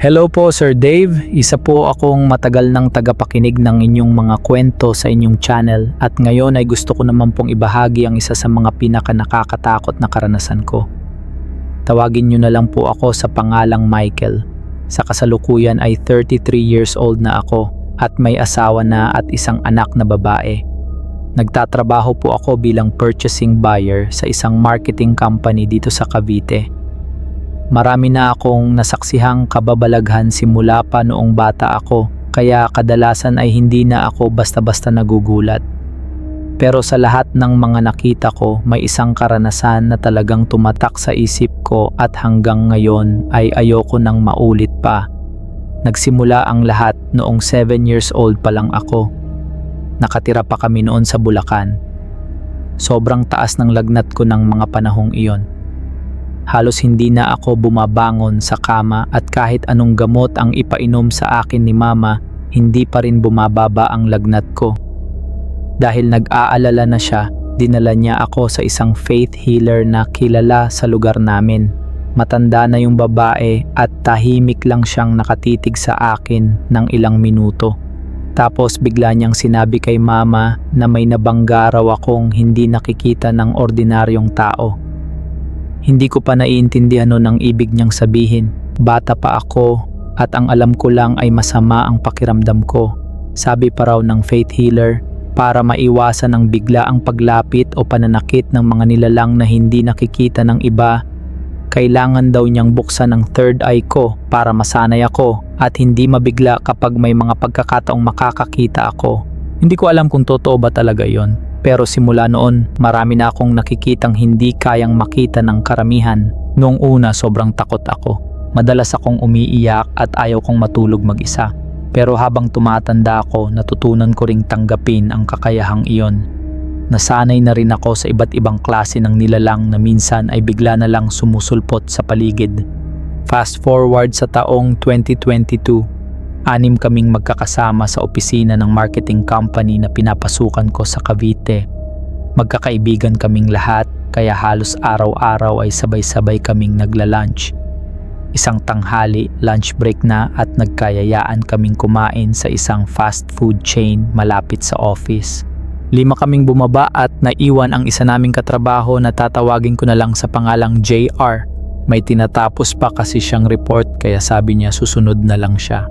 Hello po Sir Dave, isa po akong matagal ng tagapakinig ng inyong mga kwento sa inyong channel at ngayon ay gusto ko naman pong ibahagi ang isa sa mga pinaka nakakatakot na karanasan ko. Tawagin nyo na lang po ako sa pangalang Michael. Sa kasalukuyan ay 33 years old na ako at may asawa na at isang anak na babae. Nagtatrabaho po ako bilang purchasing buyer sa isang marketing company dito sa Cavite. Marami na akong nasaksihang kababalaghan simula pa noong bata ako, kaya kadalasan ay hindi na ako basta-basta nagugulat. Pero sa lahat ng mga nakita ko, may isang karanasan na talagang tumatak sa isip ko at hanggang ngayon ay ayoko nang maulit pa. Nagsimula ang lahat noong 7 years old pa lang ako. Nakatira pa kami noon sa Bulacan. Sobrang taas ng lagnat ko ng mga panahong iyon. Halos hindi na ako bumabangon sa kama at kahit anong gamot ang ipainom sa akin ni mama, hindi pa rin bumababa ang lagnat ko. Dahil nag-aalala na siya, dinala niya ako sa isang faith healer na kilala sa lugar namin. Matanda na yung babae at tahimik lang siyang nakatitig sa akin ng ilang minuto. Tapos bigla niyang sinabi kay mama na may nabangga raw akong hindi nakikita ng ordinaryong tao. Hindi ko pa naiintindihan ang ibig niyang sabihin. Bata pa ako at ang alam ko lang ay masama ang pakiramdam ko. Sabi pa raw ng faith healer, para maiwasan ang bigla ang paglapit o pananakit ng mga nilalang na hindi nakikita ng iba, kailangan daw niyang buksan ang third eye ko para masanay ako at hindi mabigla kapag may mga pagkakataong makakakita ako. Hindi ko alam kung totoo ba talaga yon. Pero simula noon, marami na akong nakikitang hindi kayang makita ng karamihan. Noong una, sobrang takot ako. Madalas akong umiiyak at ayaw kong matulog mag-isa. Pero habang tumatanda ako, natutunan ko ring tanggapin ang kakayahang iyon. Nasanay na rin ako sa iba't ibang klase ng nilalang na minsan ay bigla na lang sumusulpot sa paligid. Fast forward sa taong 2022, 6 kaming magkakasama sa opisina ng marketing company na pinapasukan ko sa Cavite. Magkakaibigan kaming lahat, kaya halos araw-araw ay sabay-sabay kaming nagla-lunch. Isang tanghali, lunch break na at nagkayayaan kaming kumain sa isang fast food chain malapit sa office. 5 kaming bumaba at naiwan ang isa naming katrabaho na tatawagin ko na lang sa pangalang JR. May tinatapos pa kasi siyang report kaya sabi niya susunod na lang siya.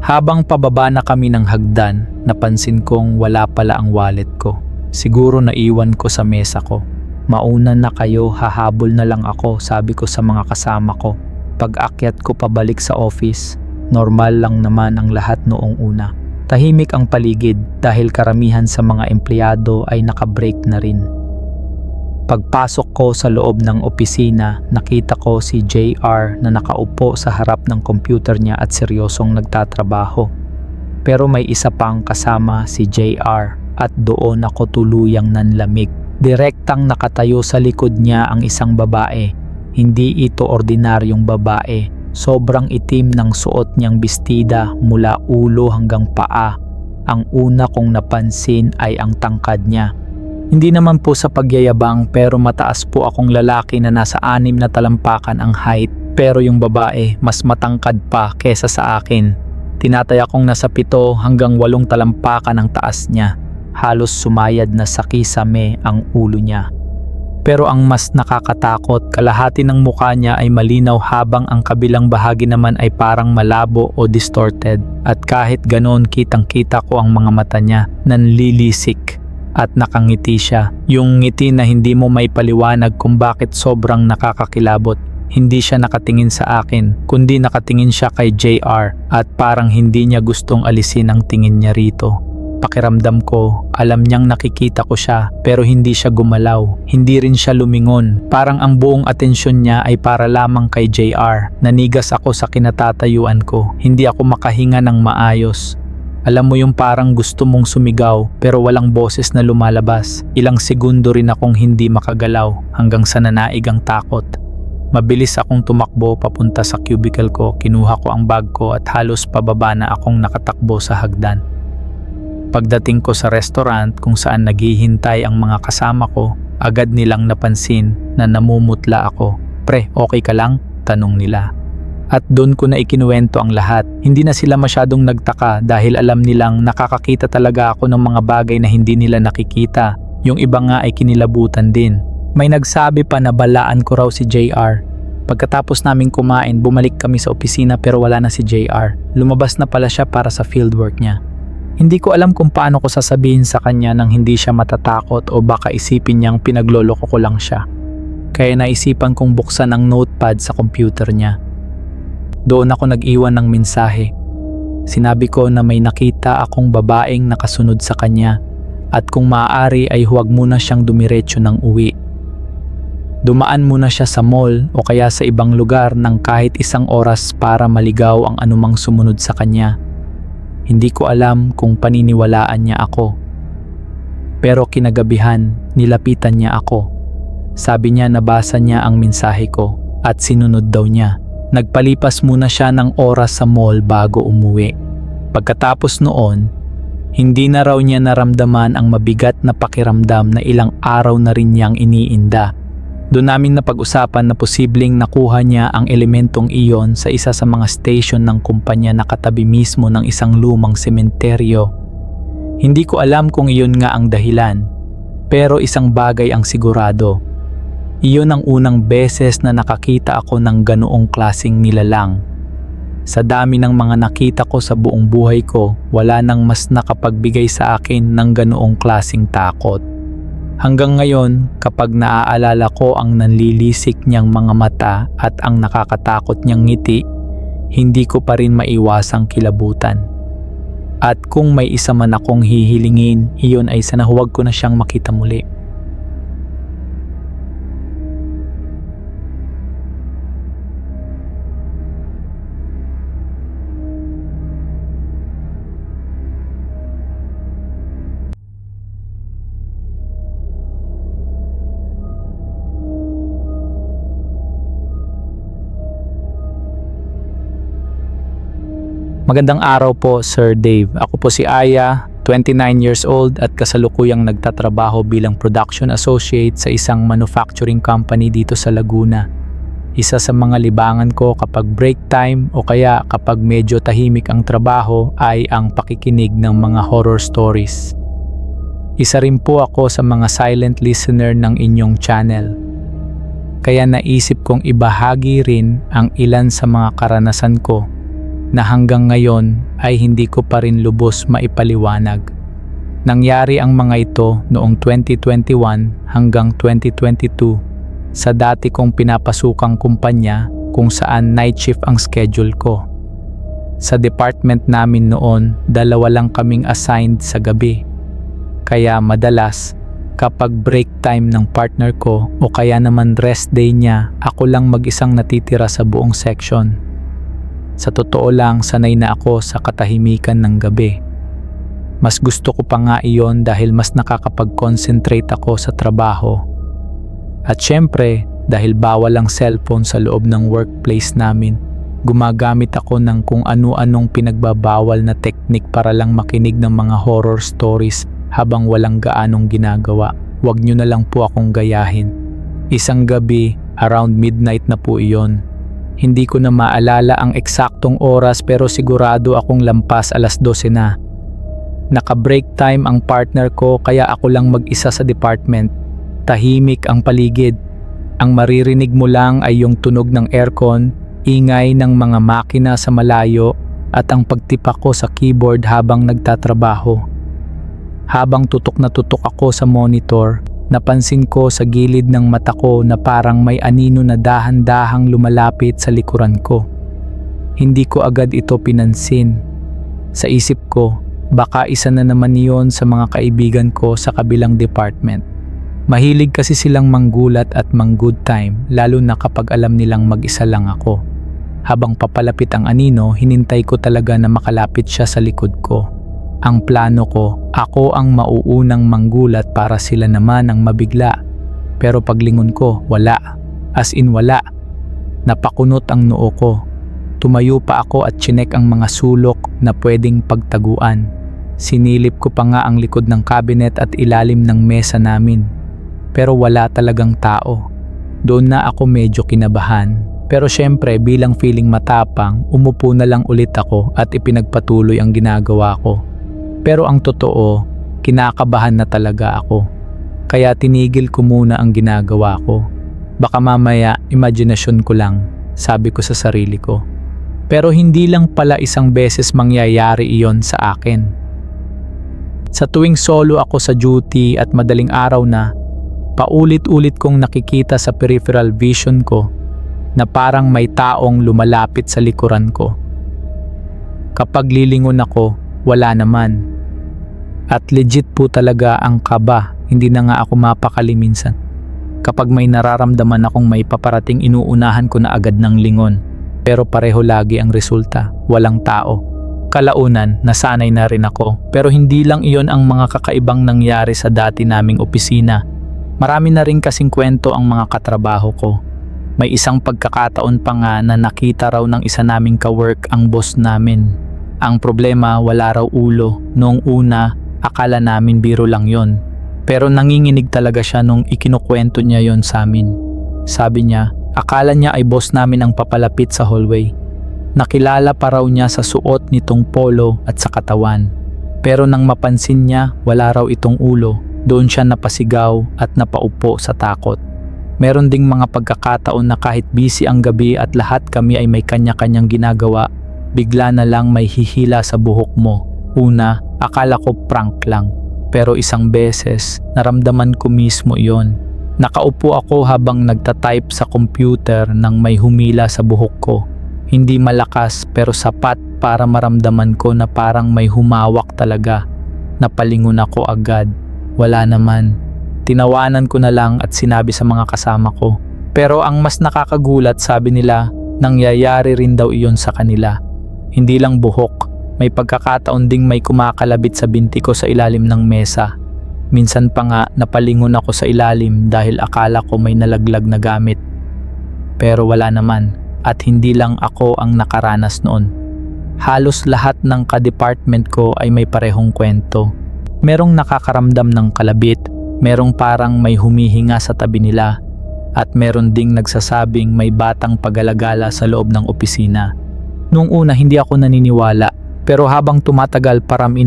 Habang pababa na kami ng hagdan, napansin kong wala pala ang wallet ko. Siguro naiwan ko sa mesa ko. Mauna na kayo, hahabol na lang ako, sabi ko sa mga kasama ko. Pag-akyat ko pabalik sa office, normal lang naman ang lahat noong una. Tahimik ang paligid dahil karamihan sa mga empleyado ay nakabreak na rin. Pagpasok ko sa loob ng opisina, nakita ko si JR na nakaupo sa harap ng computer niya at seryosong nagtatrabaho. Pero may isa pang kasama si JR at doon ako tuluyang nanlamig. Direktang nakatayo sa likod niya ang isang babae. Hindi ito ordinaryong babae. Sobrang itim ng suot niyang bestida mula ulo hanggang paa. Ang una kong napansin ay ang tangkad niya. Hindi naman po sa pagyayabang pero mataas po akong lalaki na nasa 6 na talampakan ang height pero yung babae mas matangkad pa kesa sa akin. Tinataya kong nasa 7 hanggang 8 talampakan ang taas niya. Halos sumayad na sa kisame ang ulo niya. Pero ang mas nakakatakot, kalahati ng mukha niya ay malinaw habang ang kabilang bahagi naman ay parang malabo o distorted. At kahit ganoon kitang-kita ko ang mga mata niya, nanlilisik. At nakangiti siya. Yung ngiti na hindi mo may paliwanag kung bakit sobrang nakakakilabot. Hindi siya nakatingin sa akin, kundi nakatingin siya kay JR at parang hindi niya gustong alisin ang tingin niya rito. Pakiramdam ko, alam niyang nakikita ko siya pero hindi siya gumalaw. Hindi rin siya lumingon. Parang ang buong atensyon niya ay para lamang kay JR. Nanigas ako sa kinatatayuan ko. Hindi ako makahinga ng maayos. Alam mo yung parang gusto mong sumigaw pero walang boses na lumalabas. Ilang segundo rin akong hindi makagalaw hanggang sa nanaig ang takot. Mabilis akong tumakbo papunta sa cubicle ko, kinuha ko ang bag ko at halos pababa na akong nakatakbo sa hagdan. Pagdating ko sa restaurant kung saan naghihintay ang mga kasama ko, agad nilang napansin na namumutla ako. Pre, okay ka lang? Tanong nila. At doon ko na ikinuwento ang lahat. Hindi na sila masyadong nagtaka dahil alam nilang nakakakita talaga ako ng mga bagay na hindi nila nakikita. Yung iba nga ay kinilabutan din. May nagsabi pa na balaan ko raw si JR. Pagkatapos naming kumain, bumalik kami sa opisina pero wala na si JR. Lumabas na pala siya para sa fieldwork niya. Hindi ko alam kung paano ko sasabihin sa kanya nang hindi siya matatakot o baka isipin niyang pinagloloko ko lang siya. Kaya naisipan kong buksan ang notepad sa computer niya. Doon ako nag-iwan ng mensahe. Sinabi ko na may nakita akong babaeng nakasunod sa kanya at kung maaari ay huwag muna siyang dumiretso ng uwi. Dumaan muna siya sa mall o kaya sa ibang lugar ng kahit isang oras para maligaw ang anumang sumunod sa kanya. Hindi ko alam kung paniniwalaan niya ako. Pero kinagabihan, nilapitan niya ako. Sabi niya nabasa niya ang mensahe ko at sinunod daw niya. Nagpalipas muna siya ng oras sa mall bago umuwi. Pagkatapos noon, hindi na raw niya naramdaman ang mabigat na pakiramdam na ilang araw na rin niyang iniinda. Doon namin napag-usapan na posibleng nakuha niya ang elementong iyon sa isa sa mga station ng kumpanya na katabi mismo ng isang lumang sementeryo. Hindi ko alam kung iyon nga ang dahilan, pero isang bagay ang sigurado. Iyon ang unang beses na nakakita ako ng ganoong klaseng nilalang. Sa dami ng mga nakita ko sa buong buhay ko, wala nang mas nakapagbigay sa akin ng ganoong klaseng takot. Hanggang ngayon, kapag naaalala ko ang nanlilisik niyang mga mata at ang nakakatakot niyang ngiti, hindi ko pa rin maiwasang kilabutan. At kung may isa man akong hihilingin, iyon ay sana huwag ko na siyang makita muli. Magandang araw po, Sir Dave. Ako po si Aya, 29 years old at kasalukuyang nagtatrabaho bilang production associate sa isang manufacturing company dito sa Laguna. Isa sa mga libangan ko kapag break time o kaya kapag medyo tahimik ang trabaho ay ang pakikinig ng mga horror stories. Isa rin po ako sa mga silent listener ng inyong channel. Kaya naisip kong ibahagi rin ang ilan sa mga karanasan ko na hanggang ngayon ay hindi ko pa rin lubos maipaliwanag. Nangyari ang mga ito noong 2021 hanggang 2022 sa dati kong pinapasukang kumpanya kung saan night shift ang schedule ko. Sa department namin noon, 2 lang kaming assigned sa gabi. Kaya madalas, kapag break time ng partner ko o kaya naman rest day niya, ako lang mag-isang natitira sa buong section. Sa totoo lang, sanay na ako sa katahimikan ng gabi. Mas gusto ko pa nga iyon dahil mas nakakapag-concentrate ako sa trabaho. At syempre, dahil bawal ang cellphone sa loob ng workplace namin, gumagamit ako ng kung ano-anong pinagbabawal na teknik para lang makinig ng mga horror stories habang walang gaanong ginagawa. Huwag nyo na lang po akong gayahin. Isang gabi, around midnight na po iyon. Hindi ko na maalala ang eksaktong oras pero sigurado akong lampas 12:00 na. Naka-break time ang partner ko kaya ako lang mag-isa sa department. Tahimik ang paligid. Ang maririnig mo lang ay yung tunog ng aircon, ingay ng mga makina sa malayo at ang pagtipak ko sa keyboard habang nagtatrabaho. Habang tutok na tutok ako sa monitor, napansin ko sa gilid ng mata ko na parang may anino na dahan-dahang lumalapit sa likuran ko. Hindi ko agad ito pinansin. Sa isip ko, baka isa na naman iyon sa mga kaibigan ko sa kabilang department. Mahilig kasi silang manggulat at mang-good time, lalo na kapag alam nilang mag-isa lang ako. Habang papalapit ang anino, hinintay ko talaga na makalapit siya sa likod ko. Ang plano ko, ako ang mauunang manggulat para sila naman ang mabigla. Pero paglingon ko, wala. As in wala. Napakunot ang noo ko. Tumayo pa ako at chinek ang mga sulok na pwedeng pagtaguan. Sinilip ko pa nga ang likod ng cabinet at ilalim ng mesa namin. Pero wala talagang tao. Doon na ako medyo kinabahan. Pero syempre bilang feeling matapang, umupo na lang ulit ako at ipinagpatuloy ang ginagawa ko. Pero ang totoo, kinakabahan na talaga ako. Kaya tinigil ko muna ang ginagawa ko. Baka mamaya imaginasyon ko lang, sabi ko sa sarili ko. Pero hindi lang pala isang beses mangyayari iyon sa akin. Sa tuwing solo ako sa duty at madaling araw na, paulit-ulit kong nakikita sa peripheral vision ko na parang may taong lumalapit sa likuran ko. Kapag lilingon ako, wala naman. At legit po talaga ang kaba, hindi na nga ako mapakali minsan. Kapag may nararamdaman akong may paparating, inuunahan ko na agad ng lingon. Pero pareho lagi ang resulta, walang tao. Kalaunan, nasanay na rin ako. Pero hindi lang iyon ang mga kakaibang nangyari sa dati naming opisina. Marami na rin kasing kwento ang mga katrabaho ko. May isang pagkakataon pa nga na nakita raw ng isa naming ka-work ang boss namin. Ang problema, wala raw ulo. Noong una, akala namin biro lang yon. Pero nanginginig talaga siya nung ikinukwento niya yon sa amin. Sabi niya, akala niya ay boss namin ang papalapit sa hallway. Nakilala pa raw niya sa suot nitong polo at sa katawan. Pero nang mapansin niya, wala raw itong ulo. Doon siya napasigaw at napaupo sa takot. Meron ding mga pagkakataon na kahit busy ang gabi at lahat kami ay may kanya-kanyang ginagawa, bigla na lang may hihila sa buhok mo. Una, akala ko prank lang. Pero isang beses, naramdaman ko mismo iyon. Nakaupo ako habang nagtatype sa computer nang may humila sa buhok ko. Hindi malakas pero sapat para maramdaman ko na parang may humawak talaga. Napalingon ako agad. Wala naman. Tinawanan ko na lang at sinabi sa mga kasama ko. Pero ang mas nakakagulat, sabi nila, nangyayari rin daw iyon sa kanila. Hindi lang buhok, may pagkakataon ding may kumakalabit sa binti ko sa ilalim ng mesa. Minsan pa nga napalingon ako sa ilalim dahil akala ko may nalaglag na gamit. Pero wala naman at hindi lang ako ang nakaranas noon. Halos lahat ng ka-department ko ay may parehong kwento. Merong nakakaramdam ng kalabit, merong parang may humihinga sa tabi nila, at meron ding nagsasabing may batang pagalagala sa loob ng opisina. Noong una hindi ako naniniwala, pero habang tumatagal parami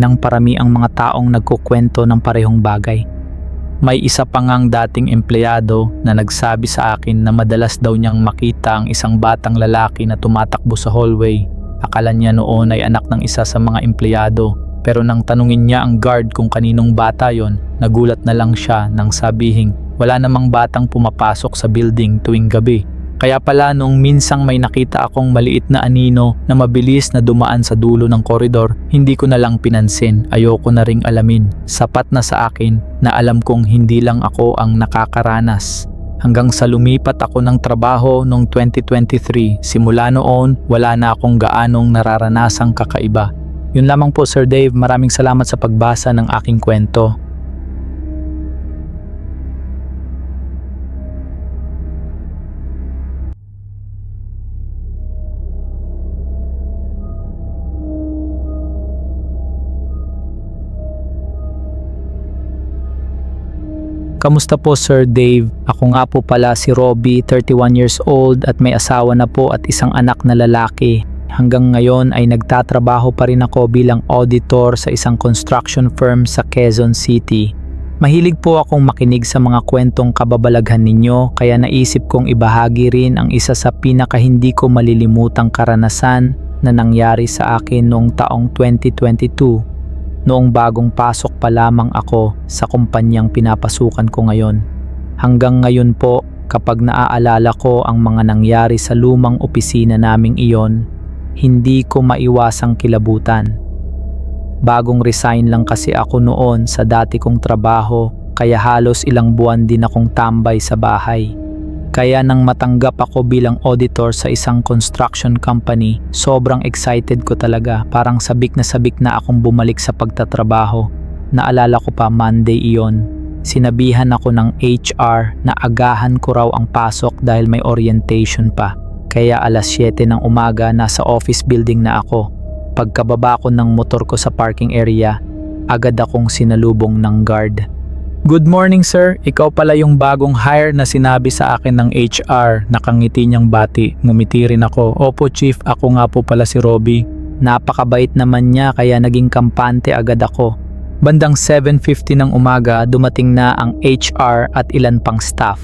ang mga taong nagkukwento ng parehong bagay. May isa pa ngang dating empleyado na nagsabi sa akin na madalas daw niyang makita ang isang batang lalaki na tumatakbo sa hallway. Akala niya noon ay anak ng isa sa mga empleyado. Pero nang tanungin niya ang guard kung kaninong bata yon, nagulat na lang siya nang sabihing wala namang batang pumapasok sa building tuwing gabi. Kaya pala nung minsang may nakita akong maliit na anino na mabilis na dumaan sa dulo ng koridor, hindi ko na lang pinansin, ayoko na ring alamin. Sapat na sa akin na alam kong hindi lang ako ang nakakaranas. Hanggang sa lumipat ako ng trabaho noong 2023, simula noon wala na akong gaanong nararanasang kakaiba. Yun lamang po Sir Dave, maraming salamat sa pagbasa ng aking kwento. Kamusta po Sir Dave? Ako nga po pala si Robbie, 31 years old at may asawa na po at isang anak na lalaki. Hanggang ngayon ay nagtatrabaho pa rin ako bilang auditor sa isang construction firm sa Quezon City. Mahilig po akong makinig sa mga kwentong kababalaghan ninyo kaya naisip kong ibahagi rin ang isa sa pinaka hindi ko malilimutang karanasan na nangyari sa akin noong taong 2022, noong bagong pasok pa lamang ako sa kumpanyang pinapasukan ko ngayon. Hanggang ngayon po, kapag naaalala ko ang mga nangyari sa lumang opisina naming iyon, hindi ko maiwasang kilabutan. Bagong resign lang kasi ako noon sa dati kong trabaho kaya halos ilang buwan din akong tambay sa bahay. Kaya nang matanggap ako bilang auditor sa isang construction company, sobrang excited ko talaga, parang sabik na akong bumalik sa pagtatrabaho. Naalala ko pa Monday iyon, sinabihan ako ng HR na agahan ko raw ang pasok dahil may orientation pa. Kaya alas 7 ng umaga nasa office building na ako. Pagkababa ko ng motor ko sa parking area, agad akong sinalubong ng guard. Good morning sir, ikaw pala yung bagong hire na sinabi sa akin ng HR. Nakangiti niyang bati, ngumiti rin ako. Opo chief, ako nga po pala si Robbie. Napakabait naman niya kaya naging kampante agad ako. Bandang 7:50 ng umaga dumating na ang HR at ilan pang staff.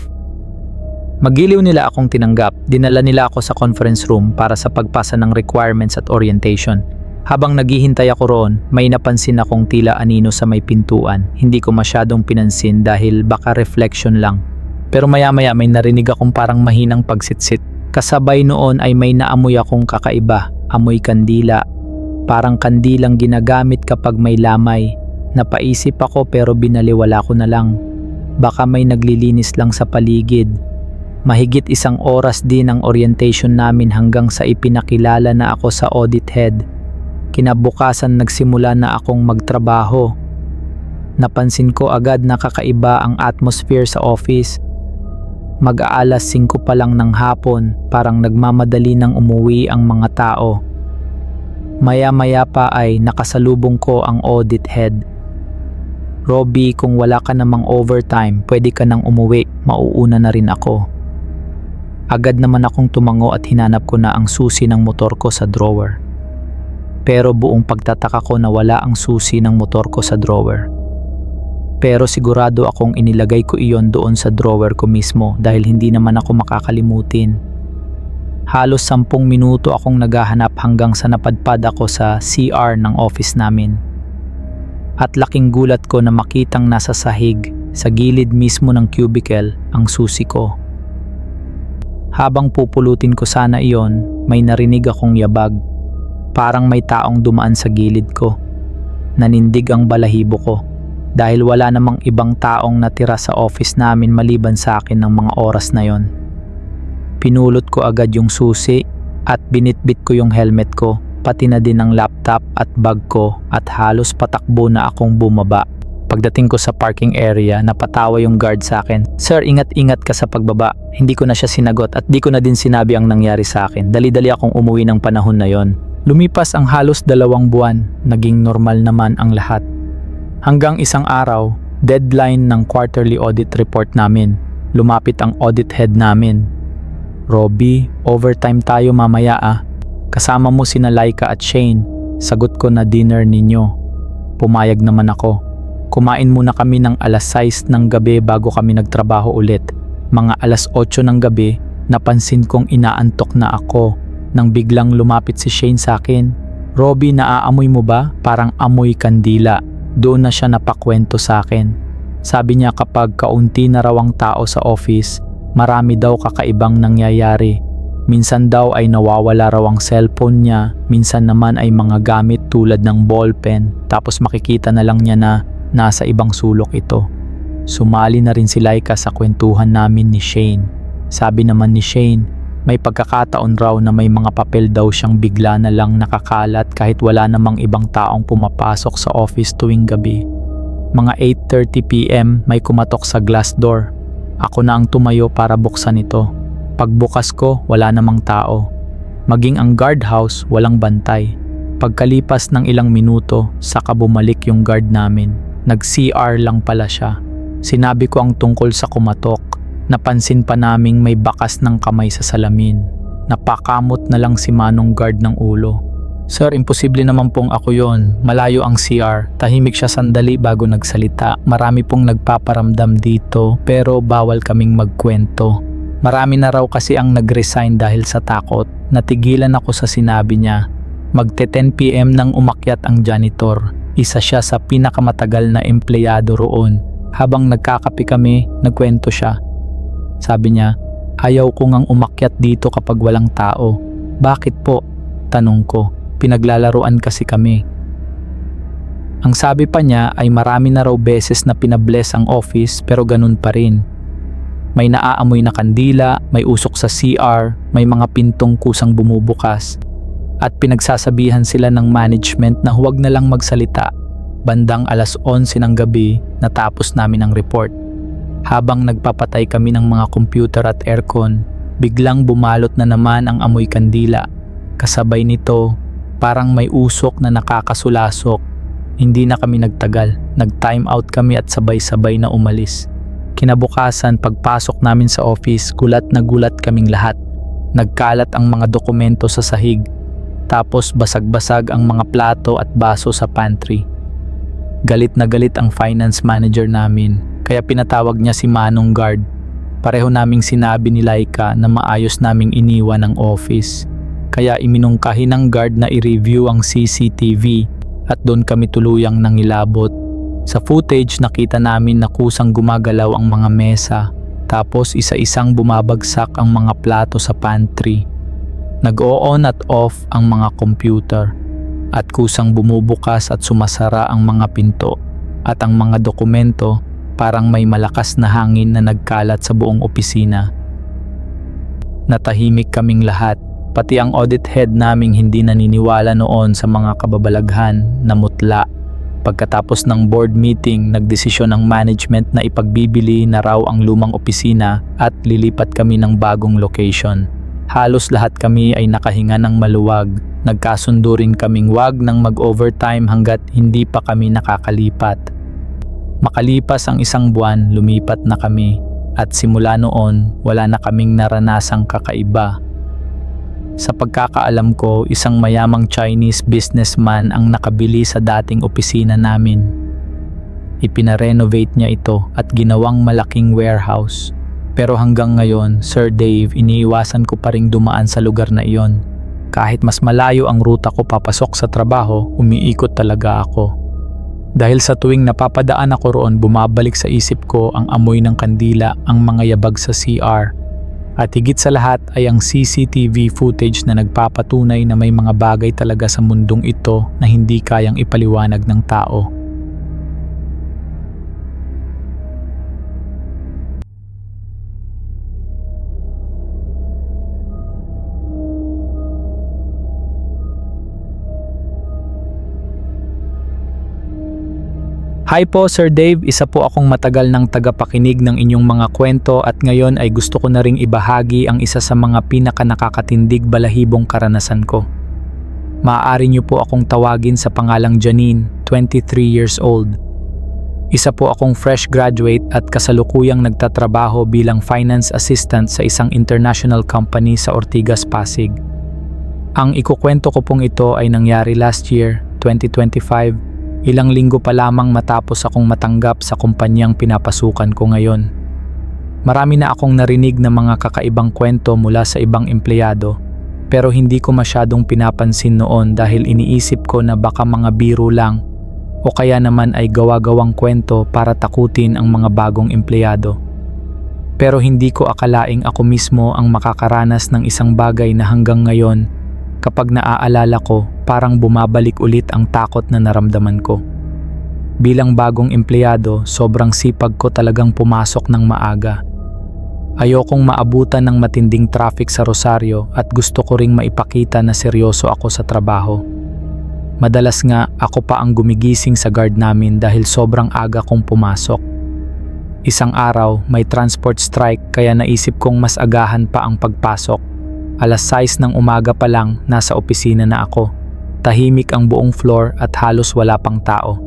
Magiliw nila akong tinanggap, dinala nila ako sa conference room para sa pagpasa ng requirements at orientation. Habang naghihintay ako roon, may napansin akong tila anino sa may pintuan. Hindi ko masyadong pinansin dahil baka reflection lang. Pero maya-maya may narinig akong parang mahinang pagsitsit. Kasabay noon ay may naamoy akong kakaiba, amoy kandila. Parang kandilang ginagamit kapag may lamay. Napaisip ako pero binaliwala ko na lang. Baka may naglilinis lang sa paligid. Mahigit 1 oras din ang orientation namin hanggang sa ipinakilala na ako sa audit head. Kinabukasan nagsimula na akong magtrabaho. Napansin ko agad na kakaiba ang atmosphere sa office. Mag-aalas 5 pa lang ng hapon, parang nagmamadali ng umuwi ang mga tao. Maya-maya pa ay nakasalubong ko ang audit head. Robbie, kung wala ka namang overtime, pwede ka nang umuwi, mauuna na rin ako. Agad naman akong tumango at hinanap ko na ang susi ng motor ko sa drawer. Pero buong pagtataka ko na wala ang susi ng motor ko sa drawer. Pero sigurado akong inilagay ko iyon doon sa drawer ko mismo dahil hindi naman ako makakalimutin. Halos 10 minuto akong naghahanap hanggang sa napadpad ako sa CR ng office namin. At laking gulat ko na makitang nasa sahig sa gilid mismo ng cubicle ang susi ko. Habang pupulutin ko sana iyon, may narinig akong yabag. Parang may taong dumaan sa gilid ko. Nanindig ang balahibo ko dahil wala namang ibang taong natira sa office namin maliban sa akin ng mga oras na yon. Pinulot ko agad yung susi at binitbit ko yung helmet ko, pati na din ang laptop at bag ko at halos patakbo na akong bumaba. Pagdating ko sa parking area, napatawa yung guard sa akin. Sir, ingat-ingat ka sa pagbaba. Hindi ko na siya sinagot at di ko na din sinabi ang nangyari sa akin. Dali-dali akong umuwi ng panahon na yon. Lumipas ang halos 2 buwan, naging normal naman ang lahat. Hanggang isang araw, deadline ng quarterly audit report namin. Lumapit ang audit head namin. Robbie, overtime tayo mamaya ah. Kasama mo sina Laika at Shane. Sagot ko na dinner ninyo. Pumayag naman ako. Kumain muna kami ng alas 6 ng gabi bago kami nagtrabaho ulit. Mga alas 8 ng gabi, napansin kong inaantok na ako. Nang biglang lumapit si Shane sa akin. Robbie, naaamoy mo ba? Parang amoy kandila. Doon na siya napakwento sa akin. Sabi niya kapag kaunti na raw ang tao sa office, marami daw kakaibang nangyayari. Minsan daw ay nawawala raw ang cellphone niya, minsan naman ay mga gamit tulad ng ballpen, tapos makikita na lang niya na nasa ibang sulok ito. Sumali na rin si Laika sa kwentuhan namin ni Shane. Sabi naman ni Shane, may pagkakataon raw na may mga papel daw siyang bigla na lang nakakalat kahit wala namang ibang taong pumapasok sa office tuwing gabi. Mga 8:30 PM may kumatok sa glass door. Ako na ang tumayo para buksan ito. Pagbukas ko, wala namang tao. Maging ang guardhouse, walang bantay. Pagkalipas ng ilang minuto, saka bumalik yung guard namin. Nag-CR lang pala siya. Sinabi ko ang tungkol sa kumatok. Napansin pa naming may bakas ng kamay sa salamin. Napakamot na lang si Manong guard ng ulo. Sir, imposible naman pong ako yon. Malayo ang CR. Tahimik siya sandali bago nagsalita. Marami pong nagpaparamdam dito pero bawal kaming magkwento. Marami na raw kasi ang nag-resign dahil sa takot. Natigilan ako sa sinabi niya. Magte-10 PM nang umakyat ang janitor. Isa siya sa pinakamatagal na empleyado roon. Habang nagkakape kami, nagkwento siya. Sabi niya, ayaw ko ngang umakyat dito kapag walang tao. Bakit po? Tanong ko. Pinaglalaruan kasi kami. Ang sabi pa niya ay marami na raw beses na pinabless ang office pero ganun pa rin. May naaamoy na kandila, may usok sa CR, may mga pintong kusang bumubukas. At pinagsasabihan sila ng management na huwag na lang magsalita. Bandang alas 11 ng gabi, natapos namin ang report. Habang nagpapatay kami ng mga computer at aircon, biglang bumalot na naman ang amoy kandila. Kasabay nito, parang may usok na nakakasulasok. Hindi na kami nagtagal. Nag-time out kami at sabay-sabay na umalis. Kinabukasan, pagpasok namin sa office, gulat na gulat kaming lahat. Nagkalat ang mga dokumento sa sahig. Tapos basag-basag ang mga plato at baso sa pantry. Galit na galit ang finance manager namin, kaya pinatawag niya si Manong Guard. Pareho naming sinabi ni Laika na maayos naming iniwan ang office. Kaya iminungkahi ng guard na i-review ang CCTV at doon kami tuluyang nangilabot. Sa footage nakita namin na kusang gumagalaw ang mga mesa, tapos isa-isang bumabagsak ang mga plato sa pantry. Nag-o-on at off ang mga computer at kusang bumubukas at sumasara ang mga pinto at ang mga dokumento parang may malakas na hangin na nagkalat sa buong opisina. Natahimik kaming lahat, pati ang audit head naming hindi naniniwala noon sa mga kababalaghan na mutla. Pagkatapos ng board meeting, nagdesisyon ang management na ipagbibili na raw ang lumang opisina at lilipat kami ng bagong location. Halos lahat kami ay nakahinga ng maluwag. Nagkasundo rin kaming wag ng mag-overtime hanggat hindi pa kami nakakalipat. Makalipas ang isang buwan, lumipat na kami at simula noon wala na kaming naranasang kakaiba. Sa pagkakaalam ko, isang mayamang Chinese businessman ang nakabili sa dating opisina namin. Ipinarenovate niya ito at ginawang malaking warehouse. Pero hanggang ngayon, Sir Dave, iniiwasan ko pa ring dumaan sa lugar na iyon. Kahit mas malayo ang ruta ko papasok sa trabaho, umiikot talaga ako. Dahil sa tuwing napapadaan ako roon, bumabalik sa isip ko ang amoy ng kandila, ang mga yabag sa CR. At higit sa lahat ay ang CCTV footage na nagpapatunay na may mga bagay talaga sa mundong ito na hindi kayang ipaliwanag ng tao. Hi po Sir Dave, isa po akong matagal ng tagapakinig ng inyong mga kwento at ngayon ay gusto ko na ring ibahagi ang isa sa mga pinaka-nakakatindig balahibong karanasan ko. Maaari niyo po akong tawagin sa pangalang Janine, 23 years old. Isa po akong fresh graduate at kasalukuyang nagtatrabaho bilang finance assistant sa isang international company sa Ortigas, Pasig. Ang ikukwento ko pong ito ay nangyari last year, 2025, ilang linggo pa lamang matapos akong matanggap sa kumpanyang pinapasukan ko ngayon. Marami na akong narinig na mga kakaibang kwento mula sa ibang empleyado, pero hindi ko masyadong pinapansin noon dahil iniisip ko na baka mga biro lang o kaya naman ay gawa-gawang kwento para takutin ang mga bagong empleyado. Pero hindi ko akalaing ako mismo ang makakaranas ng isang bagay na hanggang ngayon, kapag naaalala ko, parang bumabalik ulit ang takot na naramdaman ko. Bilang bagong empleyado, sobrang sipag ko talagang pumasok ng maaga. Ayokong maabutan ng matinding traffic sa Rosario at gusto ko ring maipakita na seryoso ako sa trabaho. Madalas nga ako pa ang gumigising sa guard namin dahil sobrang aga kong pumasok. Isang araw, may transport strike kaya naisip kong mas agahan pa ang pagpasok. Alas 6 ng umaga pa lang, nasa opisina na ako. Tahimik ang buong floor at halos wala pang tao.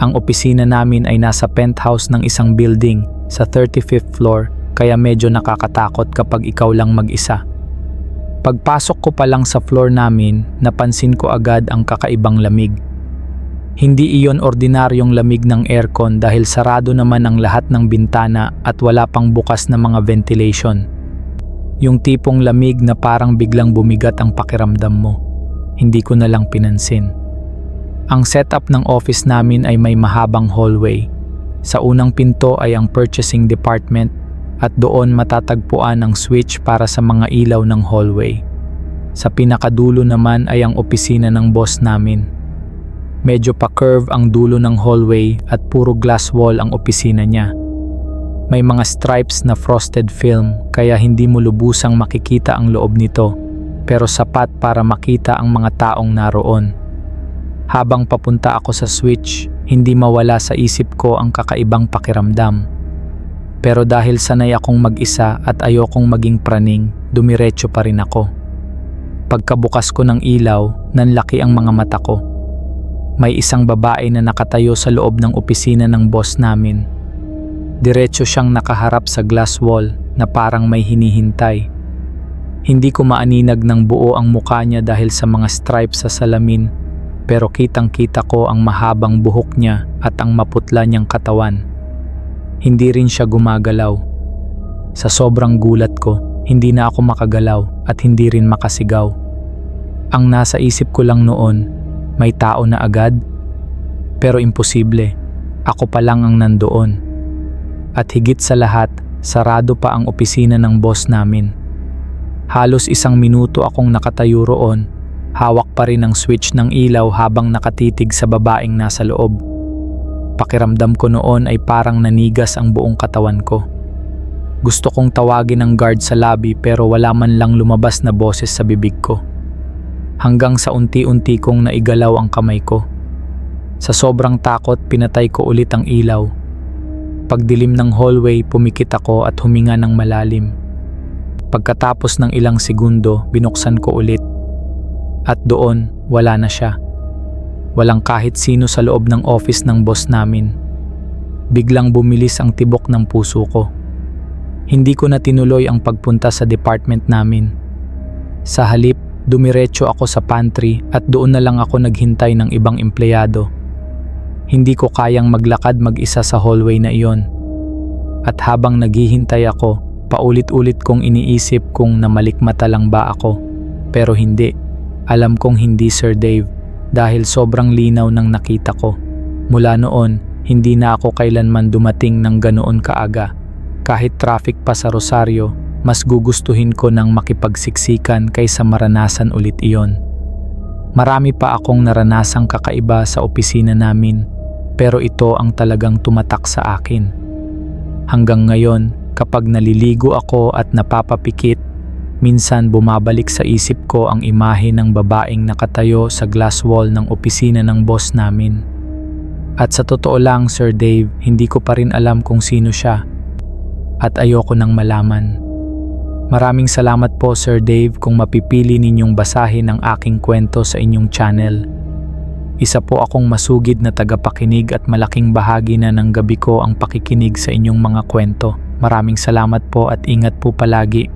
Ang opisina namin ay nasa penthouse ng isang building sa 35th floor, kaya medyo nakakatakot kapag ikaw lang mag-isa. Pagpasok ko pa lang sa floor namin, napansin ko agad ang kakaibang lamig. Hindi iyon ordinaryong lamig ng aircon dahil sarado naman ang lahat ng bintana at wala pang bukas na mga ventilation. Yung tipong lamig na parang biglang bumigat ang pakiramdam mo. Hindi ko na lang pinansin. Ang setup ng office namin ay may mahabang hallway. Sa unang pinto ay ang purchasing department at doon matatagpuan ang switch para sa mga ilaw ng hallway. Sa pinakadulo naman ay ang opisina ng boss namin. Medyo pa-curve ang dulo ng hallway at puro glass wall ang opisina niya. May mga stripes na frosted film kaya hindi mo lubusang makikita ang loob nito, pero sapat para makita ang mga taong naroon. Habang papunta ako sa switch, hindi mawala sa isip ko ang kakaibang pakiramdam. Pero dahil sanay akong mag-isa at ayokong maging praning, dumiretso pa rin ako. Pagkabukas ko ng ilaw, nanlaki ang mga mata ko. may isang babae na nakatayo sa loob ng opisina ng boss namin. Diretso siyang nakaharap sa glass wall na parang may hinihintay. Hindi ko maaninag ng buo ang mukha niya dahil sa mga stripes sa salamin, pero kitang-kita ko ang mahabang buhok niya at ang maputla niyang katawan. Hindi rin siya gumagalaw. Sa sobrang gulat ko, hindi na ako makagalaw at hindi rin makasigaw. Ang nasa isip ko lang noon, may tao na agad? Pero imposible, ako pa lang ang nandoon. At higit sa lahat, sarado pa ang opisina ng boss namin. Halos 1 minuto akong nakatayo roon, hawak pa rin ang switch ng ilaw habang nakatitig sa babaeng nasa loob. Pakiramdam ko noon ay parang nanigas ang buong katawan ko. Gusto kong tawagin ang guard sa lobby pero wala man lang lumabas na boses sa bibig ko. Hanggang sa unti-unti kong naigalaw ang kamay ko. Sa sobrang takot, pinatay ko ulit ang ilaw. Pagdilim ng hallway, pumikit ako at huminga ng malalim. Pagkatapos ng ilang segundo, binuksan ko ulit. At doon, wala na siya. Walang kahit sino sa loob ng office ng boss namin. Biglang bumilis ang tibok ng puso ko. Hindi ko na tinuloy ang pagpunta sa department namin. Sa halip, dumiretso ako sa pantry at doon na lang ako naghintay ng ibang empleyado. Hindi ko kayang maglakad mag-isa sa hallway na iyon. At habang naghihintay ako, paulit-ulit kong iniisip kung namalikmata lang ba ako. Pero hindi. Alam kong hindi, Sir Dave. Dahil sobrang linaw ng nakita ko. Mula noon, hindi na ako kailanman dumating ng ganoon kaaga. Kahit traffic pa sa Rosario, mas gugustuhin ko ng makipagsiksikan kaysa maranasan ulit iyon. Marami pa akong naranasang kakaiba sa opisina namin, pero ito ang talagang tumatak sa akin. Hanggang ngayon, kapag naliligo ako at napapapikit, minsan bumabalik sa isip ko ang imahe ng babaeng nakatayo sa glass wall ng opisina ng boss namin. At sa totoo lang, Sir Dave, hindi ko pa rin alam kung sino siya. At ayoko nang malaman. Maraming salamat po, Sir Dave, kung mapipili ninyong basahin ang aking kwento sa inyong channel. Isa po akong masugid na tagapakinig at malaking bahagi na ng gabi ko ang pakikinig sa inyong mga kwento. Maraming salamat po at ingat po palagi.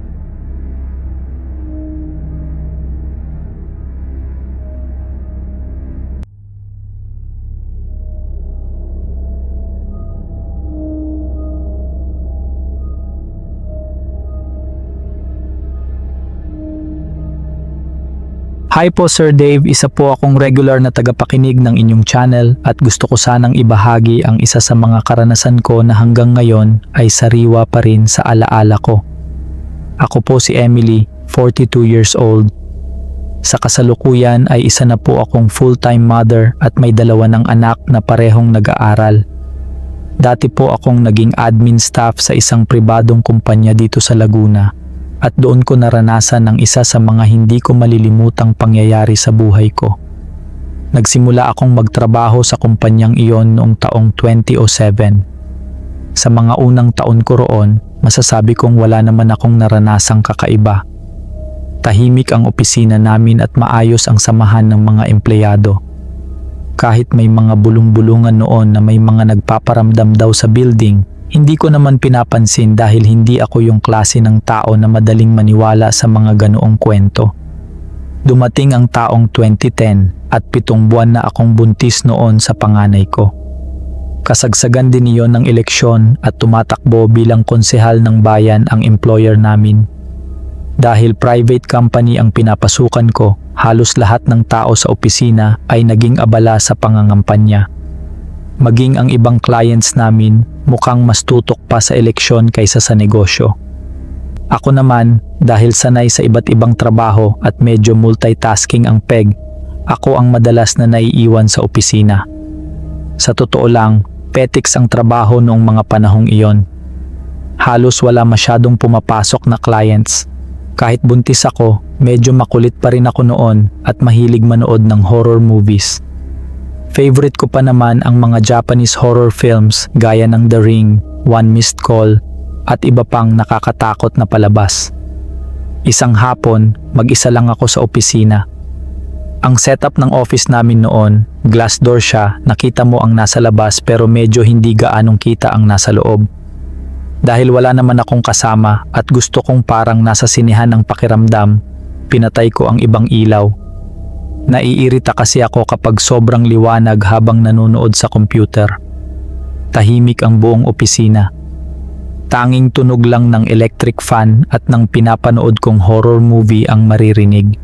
Hi po Sir Dave, isa po akong regular na tagapakinig ng inyong channel at gusto ko sanang ibahagi ang isa sa mga karanasan ko na hanggang ngayon ay sariwa pa rin sa alaala ko. Ako po si Emily, 42 years old. Sa kasalukuyan ay isa na po akong full-time mother at may 2 ng anak na parehong nag-aaral. Dati po akong naging admin staff sa isang pribadong kumpanya dito sa Laguna. At doon ko naranasan ang isa sa mga hindi ko malilimutang pangyayari sa buhay ko. Nagsimula akong magtrabaho sa kumpanyang iyon noong taong 2007. Sa mga unang taon ko roon, masasabi kong wala naman akong naranasang kakaiba. Tahimik ang opisina namin at maayos ang samahan ng mga empleyado. Kahit may mga bulong-bulungan noon na may mga nagpaparamdam daw sa building, hindi ko naman pinapansin dahil hindi ako yung klase ng tao na madaling maniwala sa mga ganoong kwento. Dumating ang taong 2010 at 7 buwan na akong buntis noon sa panganay ko. Kasagsagan din iyon ng eleksyon at tumatakbo bilang konsehal ng bayan ang employer namin. Dahil private company ang pinapasukan ko, halos lahat ng tao sa opisina ay naging abala sa pangangampanya. Maging ang ibang clients namin mukhang mas tutok pa sa eleksyon kaysa sa negosyo. Ako naman, dahil sanay sa iba't ibang trabaho at medyo multitasking ang peg, ako ang madalas na naiiwan sa opisina. Sa totoo lang, petiks ang trabaho noong mga panahong iyon. Halos wala masyadong pumapasok na clients. Kahit buntis ako, medyo makulit pa rin ako noon at mahilig manood ng horror movies. Favorite ko pa naman ang mga Japanese horror films gaya ng The Ring, One Missed Call, at iba pang nakakatakot na palabas. Isang hapon, mag-isa lang ako sa opisina. Ang setup ng office namin noon, glass door siya, nakita mo ang nasa labas pero medyo hindi gaanong kita ang nasa loob. Dahil wala naman akong kasama at gusto kong parang nasa sinehan ng pakiramdam, pinatay ko ang ibang ilaw. Naiirita kasi ako kapag sobrang liwanag habang nanonood sa computer. Tahimik ang buong opisina. Tanging tunog lang ng electric fan at ng pinapanood kong horror movie ang maririnig.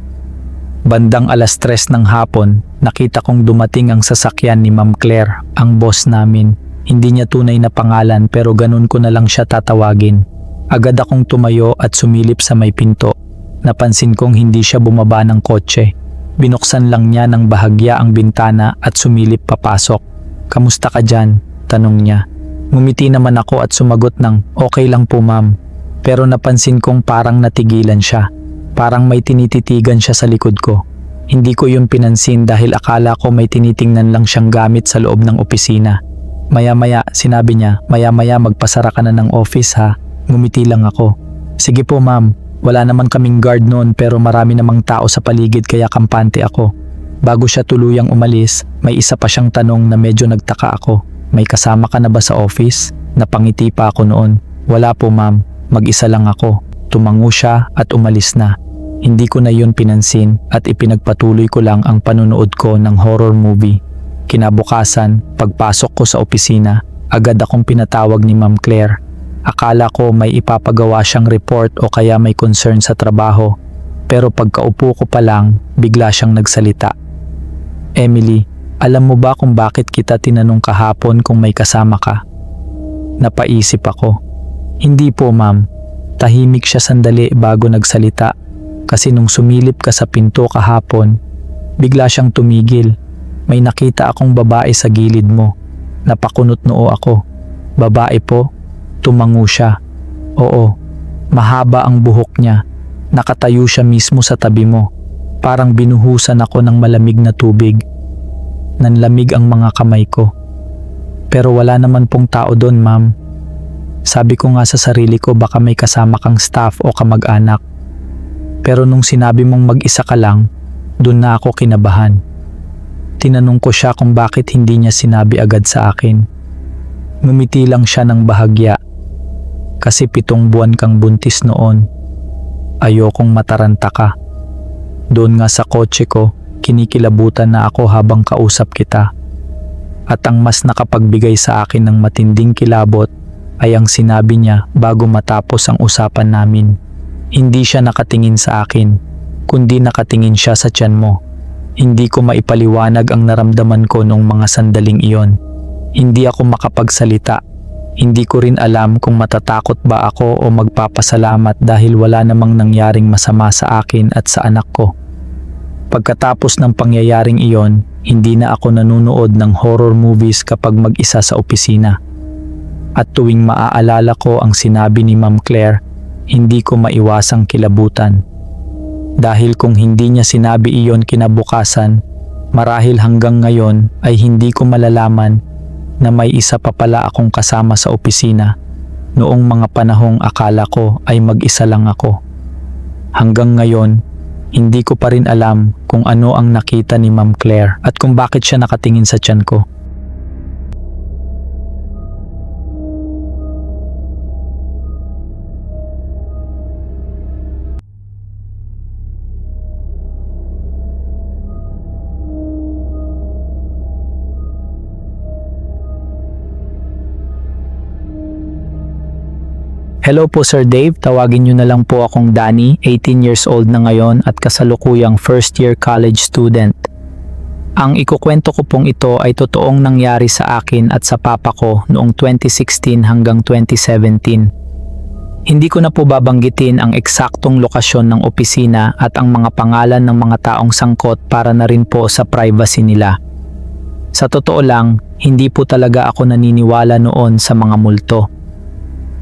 Bandang 3:00 ng hapon, nakita kong dumating ang sasakyan ni Ma'am Claire, ang boss namin. Hindi niya tunay na pangalan pero ganun ko na lang siya tatawagin. Agad akong tumayo at sumilip sa may pinto. Napansin kong hindi siya bumaba ng kotse. Binuksan lang niya ng bahagya ang bintana at sumilip papasok. "Kamusta ka dyan?" tanong niya. Ngumiti naman ako at sumagot ng, "Okay lang po ma'am." Pero napansin kong parang natigilan siya. Parang may tinititigan siya sa likod ko. Hindi ko yun pinansin dahil akala ko may tinitingnan lang siyang gamit sa loob ng opisina. Maya-maya, sinabi niya, "Maya-maya magpasara ka na ng office ha." Ngumiti lang ako. "Sige po ma'am, wala naman kaming guard noon pero marami namang tao sa paligid kaya kampante ako." Bago siya tuluyang umalis, may isa pa siyang tanong na medyo nagtaka ako. "May kasama ka na ba sa office?" Napangiti pa ako noon. "Wala po ma'am, mag-isa lang ako." Tumango siya at umalis na. Hindi ko na yun pinansin at ipinagpatuloy ko lang ang panunood ko ng horror movie. Kinabukasan, pagpasok ko sa opisina, agad akong pinatawag ni Ma'am Claire. Akala ko may ipapagawa siyang report o kaya may concern sa trabaho. Pero pagkaupo ko pa lang, bigla siyang nagsalita. "Emily, alam mo ba kung bakit kita tinanong kahapon kung may kasama ka?" Napaisip ako. "Hindi po ma'am." Tahimik siya sandali bago nagsalita. Kasi nung sumilip ka sa pinto kahapon, bigla siyang tumigil. "May nakita akong babae sa gilid mo." Napakunot noo ako. "Babae po?" Tumango siya. "Oo, mahaba ang buhok niya. Nakatayo siya mismo sa tabi mo. Parang binuhusan ako ng malamig na tubig. Nanlamig ang mga kamay ko. Pero wala naman pong tao doon ma'am." Sabi ko nga sa sarili ko baka may kasama kang staff o kamag-anak. Pero nung sinabi mong mag-isa ka lang, dun na ako kinabahan. Tinanong ko siya kung bakit hindi niya sinabi agad sa akin. Ngumiti lang siya ng bahagya. "Kasi 7 buwan kang buntis noon. Ayokong mataranta ka." Doon nga sa kotse ko, kinikilabutan na ako habang kausap kita. At ang mas nakapagbigay sa akin ng matinding kilabot ay ang sinabi niya bago matapos ang usapan namin. Hindi siya nakatingin sa akin, kundi nakatingin siya sa tiyan mo. Hindi ko maipaliwanag ang naramdaman ko nung mga sandaling iyon. Hindi ako makapagsalita. Hindi ko rin alam kung matatakot ba ako o magpapasalamat dahil wala namang nangyaring masama sa akin at sa anak ko. Pagkatapos ng pangyayaring iyon, hindi na ako nanonood ng horror movies kapag mag-isa sa opisina. At tuwing maaalala ko ang sinabi ni Ma'am Claire, hindi ko maiwasang kilabutan. Dahil kung hindi niya sinabi iyon kinabukasan, marahil hanggang ngayon ay hindi ko malalaman na may isa pa pala akong kasama sa opisina noong mga panahong akala ko ay mag-isa lang ako. Hanggang ngayon, hindi ko pa rin alam kung ano ang nakita ni Ma'am Claire at kung bakit siya nakatingin sa tiyan ko. Hello po Sir Dave, tawagin niyo na lang po akong Danny, 18 years old na ngayon at kasalukuyang first year college student. Ang ikukwento ko pong ito ay totoong nangyari sa akin at sa papa ko noong 2016 hanggang 2017. Hindi ko na po babanggitin ang eksaktong lokasyon ng opisina at ang mga pangalan ng mga taong sangkot para na rin po sa privacy nila. Sa totoo lang, hindi po talaga ako naniniwala noon sa mga multo.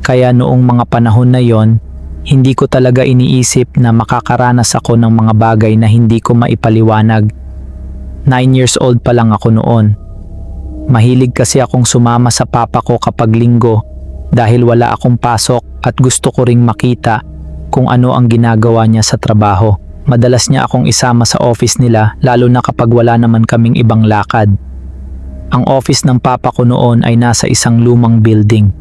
Kaya noong mga panahon na yon, hindi ko talaga iniisip na makakaranas ako ng mga bagay na hindi ko maipaliwanag. 9 years old pa lang ako noon. Mahilig kasi akong sumama sa papa ko kapag linggo dahil wala akong pasok at gusto ko ring makita kung ano ang ginagawa niya sa trabaho. Madalas niya akong isama sa office nila lalo na kapag wala naman kaming ibang lakad. Ang office ng papa ko noon ay nasa isang lumang building.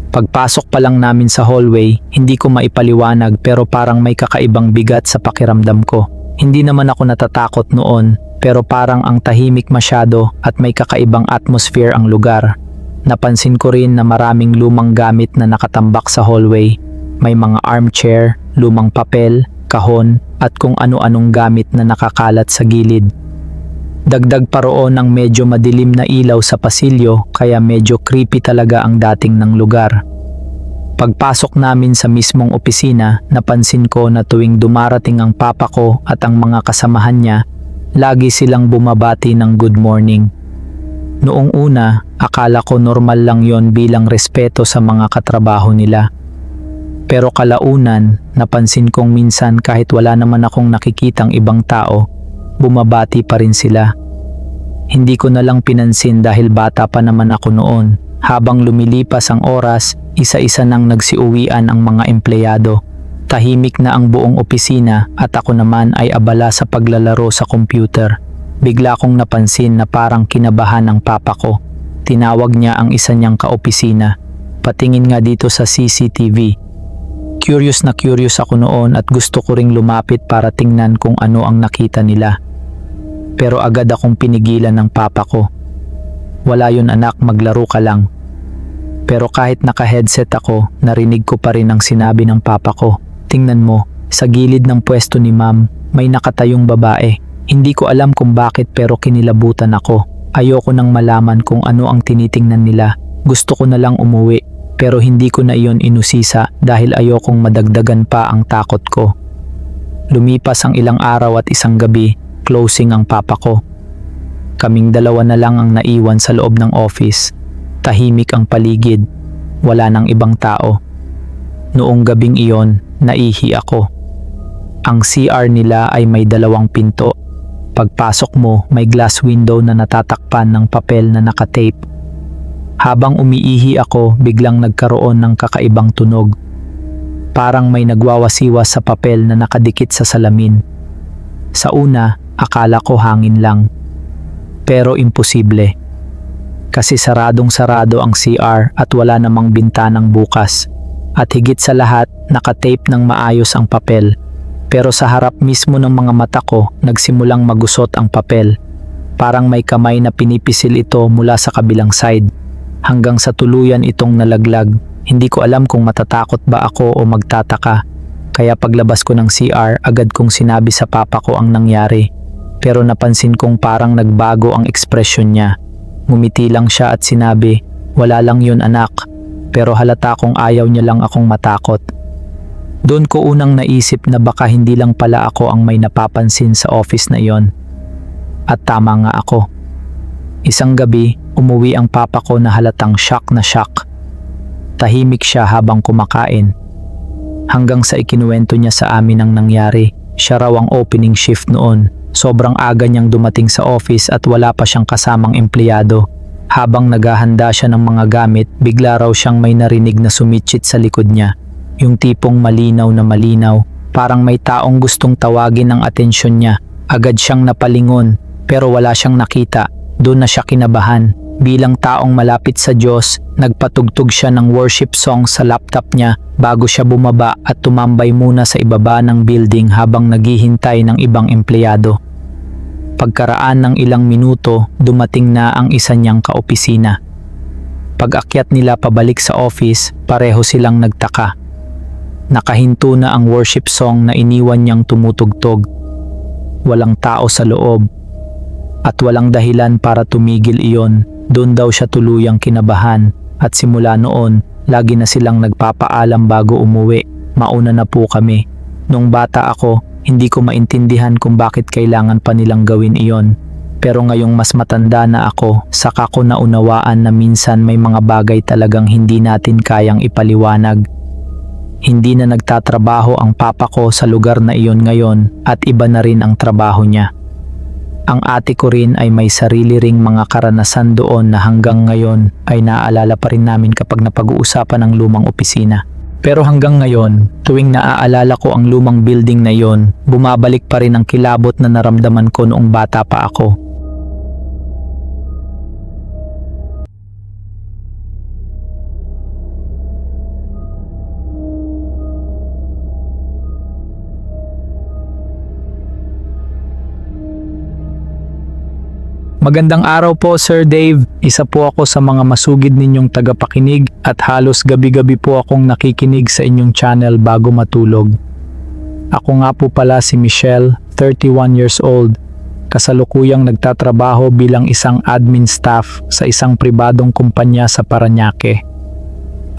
Pagpasok pa lang namin sa hallway, hindi ko maipaliwanag pero parang may kakaibang bigat sa pakiramdam ko. Hindi naman ako natatakot noon pero parang ang tahimik masyado at may kakaibang atmosphere ang lugar. Napansin ko rin na maraming lumang gamit na nakatambak sa hallway. May mga armchair, lumang papel, kahon at kung ano-anong gamit na nakakalat sa gilid. Dagdag pa roon ang medyo madilim na ilaw sa pasilyo kaya medyo creepy talaga ang dating ng lugar. Pagpasok namin sa mismong opisina, napansin ko na tuwing dumarating ang papa ko at ang mga kasamahan niya, lagi silang bumabati ng good morning. Noong una, akala ko normal lang yon bilang respeto sa mga katrabaho nila. Pero kalaunan, napansin kong minsan kahit wala naman akong nakikitang ibang tao, bumabati pa rin sila. Hindi ko na lang pinansin dahil bata pa naman ako noon. Habang lumilipas ang oras, isa-isa nang nagsiuwian ang mga empleyado. Tahimik na ang buong opisina at ako naman ay abala sa paglalaro sa computer. Bigla kong napansin na parang kinabahan ng papa ko. Tinawag niya ang isa niyang kaopisina. Patingin nga dito sa CCTV. Curious na curious ako noon at gusto ko ring lumapit para tingnan kung ano ang nakita nila. Pero agad akong pinigilan ng papa ko. Wala yun anak, maglaro ka lang. Pero kahit naka-headset ako, narinig ko pa rin ang sinabi ng papa ko. Tingnan mo, sa gilid ng pwesto ni ma'am, may nakatayong babae. Hindi ko alam kung bakit pero kinilabutan ako. Ayoko nang malaman kung ano ang tinitingnan nila. Gusto ko na lang umuwi. Pero hindi ko na iyon inusisa dahil ayokong madagdagan pa ang takot ko. Lumipas ang ilang araw at isang gabi, closing ang papa ko. Kaming dalawa na lang ang naiwan sa loob ng office. Tahimik ang paligid, wala nang ibang tao. Noong gabing iyon, naihi ako. Ang CR nila ay may 2 pinto. Pagpasok mo, may glass window na natatakpan ng papel na nakatape. Habang umiihi ako, biglang nagkaroon ng kakaibang tunog. Parang may nagwawasiwas sa papel na nakadikit sa salamin. Sa una, akala ko hangin lang. Pero imposible. Kasi saradong-sarado ang CR at wala namang bintanang bukas. At higit sa lahat, nakatape ng maayos ang papel. Pero sa harap mismo ng mga mata ko, nagsimulang magusot ang papel. Parang may kamay na pinipisil ito mula sa kabilang side. Hanggang sa tuluyan itong nalaglag. Hindi ko alam kung matatakot ba ako o magtataka. Kaya paglabas ko ng CR, agad kong sinabi sa papa ko ang nangyari. Pero napansin kong parang nagbago ang ekspresyon niya. Ngumiti lang siya at sinabi, "Wala lang yun anak." Pero halata kong ayaw niya lang akong matakot. Doon ko unang naisip na baka hindi lang pala ako ang may napapansin sa office na iyon. At tama nga ako. Isang gabi, umuwi ang papa ko na halatang shock na shock. Tahimik siya habang kumakain. Hanggang sa ikinuwento niya sa amin ang nangyari. Siya raw ang opening shift noon. Sobrang aga niyang dumating sa office at wala pa siyang kasamang empleyado. Habang naghahanda siya ng mga gamit, bigla raw siyang may narinig na sumitsit sa likod niya. Yung tipong malinaw na malinaw. Parang may taong gustong tawagin ang atensyon niya. Agad siyang napalingon pero wala siyang nakita. Doon na siya kinabahan. Bilang taong malapit sa Diyos, nagpatugtog siya ng worship song sa laptop niya bago siya bumaba at tumambay muna sa ibaba ng building habang naghihintay ng ibang empleyado. Pagkaraan ng ilang minuto, dumating na ang isa niyang kaopisina. Pag-akyat nila pabalik sa office, pareho silang nagtaka. Nakahinto na ang worship song na iniwan niyang tumutugtog. Walang tao sa loob. At walang dahilan para tumigil iyon. Doon daw siya tuluyang kinabahan at simula noon, lagi na silang nagpapaalam bago umuwi. Mauna na po kami. Nung bata ako, hindi ko maintindihan kung bakit kailangan pa nilang gawin iyon. Pero ngayong mas matanda na ako, saka ko naunawaan na minsan may mga bagay talagang hindi natin kayang ipaliwanag. Hindi na nagtatrabaho ang papa ko sa lugar na iyon ngayon at iba na rin ang trabaho niya. Ang ate ko rin ay may sarili ring mga karanasan doon na hanggang ngayon ay naaalala pa rin namin kapag napag-uusapan ng lumang opisina. Pero hanggang ngayon, tuwing naaalala ko ang lumang building na yon, bumabalik pa rin ang kilabot na naramdaman ko noong bata pa ako. Magandang araw po Sir Dave, isa po ako sa mga masugid ninyong tagapakinig at halos gabi-gabi po akong nakikinig sa inyong channel bago matulog. Ako nga po pala si Michelle, 31 years old, kasalukuyang nagtatrabaho bilang isang admin staff sa isang pribadong kumpanya sa Parañaque.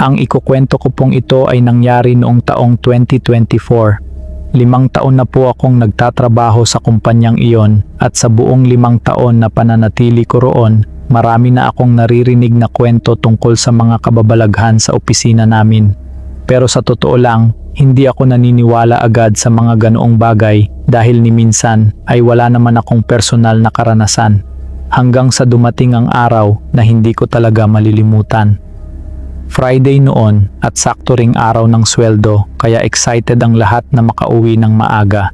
Ang ikukwento ko pong ito ay nangyari noong taong 2024. 5 taon na po akong nagtatrabaho sa kumpanyang iyon at sa buong 5 taon na pananatili ko roon, marami na akong naririnig na kwento tungkol sa mga kababalaghan sa opisina namin. Pero sa totoo lang, hindi ako naniniwala agad sa mga ganoong bagay dahil ni minsan ay wala naman akong personal na karanasan hanggang sa dumating ang araw na hindi ko talaga malilimutan. Friday noon at sakto ring araw ng sweldo kaya excited ang lahat na makauwi ng maaga.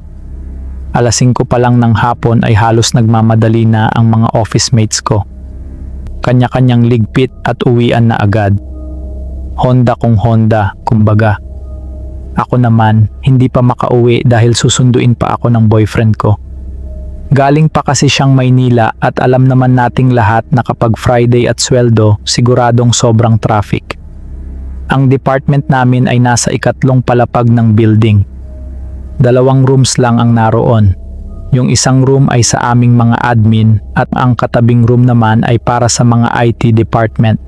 5:00 pa lang ng hapon ay halos nagmamadali na ang mga office mates ko. Kanya-kanyang ligpit at uwian na agad. Honda kung Honda, kumbaga. Ako naman, hindi pa makauwi dahil susunduin pa ako ng boyfriend ko. Galing pa kasi siyang Maynila at alam naman nating lahat na kapag Friday at sweldo, siguradong sobrang traffic. Ang department namin ay nasa 2nd palapag ng building. 2 rooms lang ang naroon. Yung isang room ay sa aming mga admin at ang katabing room naman ay para sa mga IT department.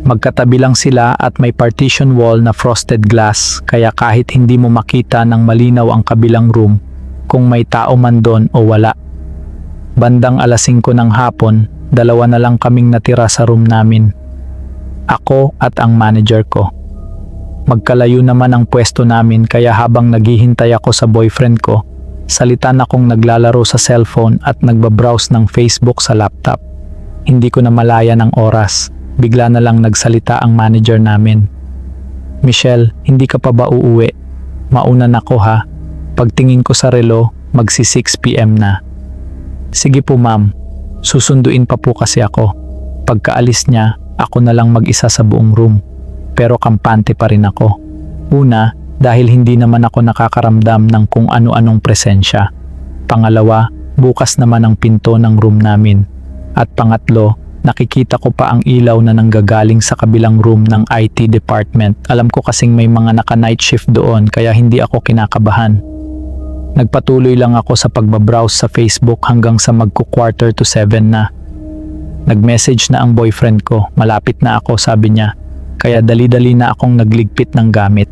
Magkatabi lang sila at may partition wall na frosted glass kaya kahit hindi mo makita ng malinaw ang kabilang room kung may tao man doon o wala. Bandang 5:00 ng hapon, 2 na lang kaming natira sa room namin. Ako at ang manager ko. Magkalayo naman ang pwesto namin kaya habang naghihintay ako sa boyfriend ko, salitan akong naglalaro sa cellphone at nagbabrowse ng Facebook sa laptop. Hindi ko na malaya ng oras. Bigla na lang nagsalita ang manager namin. "Michelle, hindi ka pa ba uuwi? Mauna na ko ha. Pagtingin ko sa relo, magsi 6 PM na." "Sige po ma'am, susunduin pa po kasi ako." Pagkaalis niya, ako na lang mag-isa sa buong room. Pero kampante pa rin ako. Una, dahil hindi naman ako nakakaramdam ng kung ano-anong presensya. Pangalawa, bukas naman ang pinto ng room namin. At pangatlo, nakikita ko pa ang ilaw na nanggagaling sa kabilang room ng IT department. Alam ko kasing may mga naka-night shift doon kaya hindi ako kinakabahan. Nagpatuloy lang ako sa pagbabrowse sa Facebook hanggang sa magko-quarter to 7 na. Nag-message na ang boyfriend ko, malapit na ako sabi niya, kaya dali-dali na akong nagligpit ng gamit.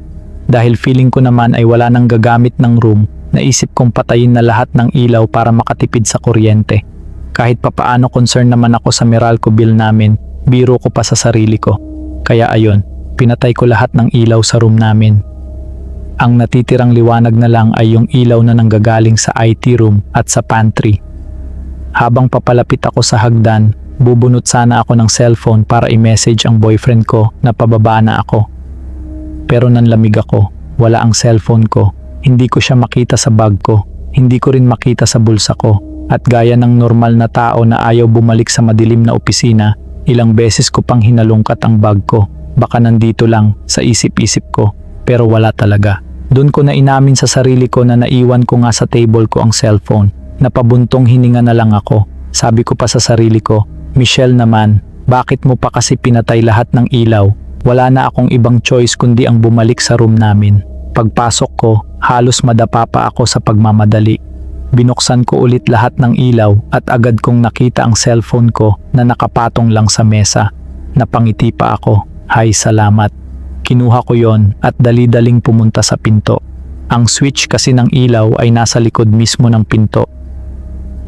Dahil feeling ko naman ay wala nang gagamit ng room, naisip kong patayin na lahat ng ilaw para makatipid sa kuryente. Kahit papaano concern naman ako sa Meralco bill namin, biro ko pa sa sarili ko. Kaya ayon, pinatay ko lahat ng ilaw sa room namin. Ang natitirang liwanag na lang ay yung ilaw na nanggagaling sa IT room at sa pantry. Habang papalapit ako sa hagdan, bubunot sana ako ng cellphone para i-message ang boyfriend ko na pababa na ako. Pero nanlamig ako, wala ang cellphone ko, hindi ko siya makita sa bag ko, hindi ko rin makita sa bulsa ko, at gaya ng normal na tao na ayaw bumalik sa madilim na opisina, ilang beses ko pang hinalungkat ang bag ko, baka nandito lang, sa isip-isip ko, pero wala talaga. Doon ko na inamin sa sarili ko na naiwan ko nga sa table ko ang cellphone, napabuntong hininga na lang ako, sabi ko pa sa sarili ko, "Michelle naman, bakit mo pa kasi pinatay lahat ng ilaw? Wala na akong ibang choice kundi ang bumalik sa room namin." Pagpasok ko, halos madapa pa ako sa pagmamadali. Binuksan ko ulit lahat ng ilaw at agad kong nakita ang cellphone ko na nakapatong lang sa mesa. Napangiti pa ako, "Hay, salamat." Kinuha ko yon at dali-daling pumunta sa pinto. Ang switch kasi ng ilaw ay nasa likod mismo ng pinto.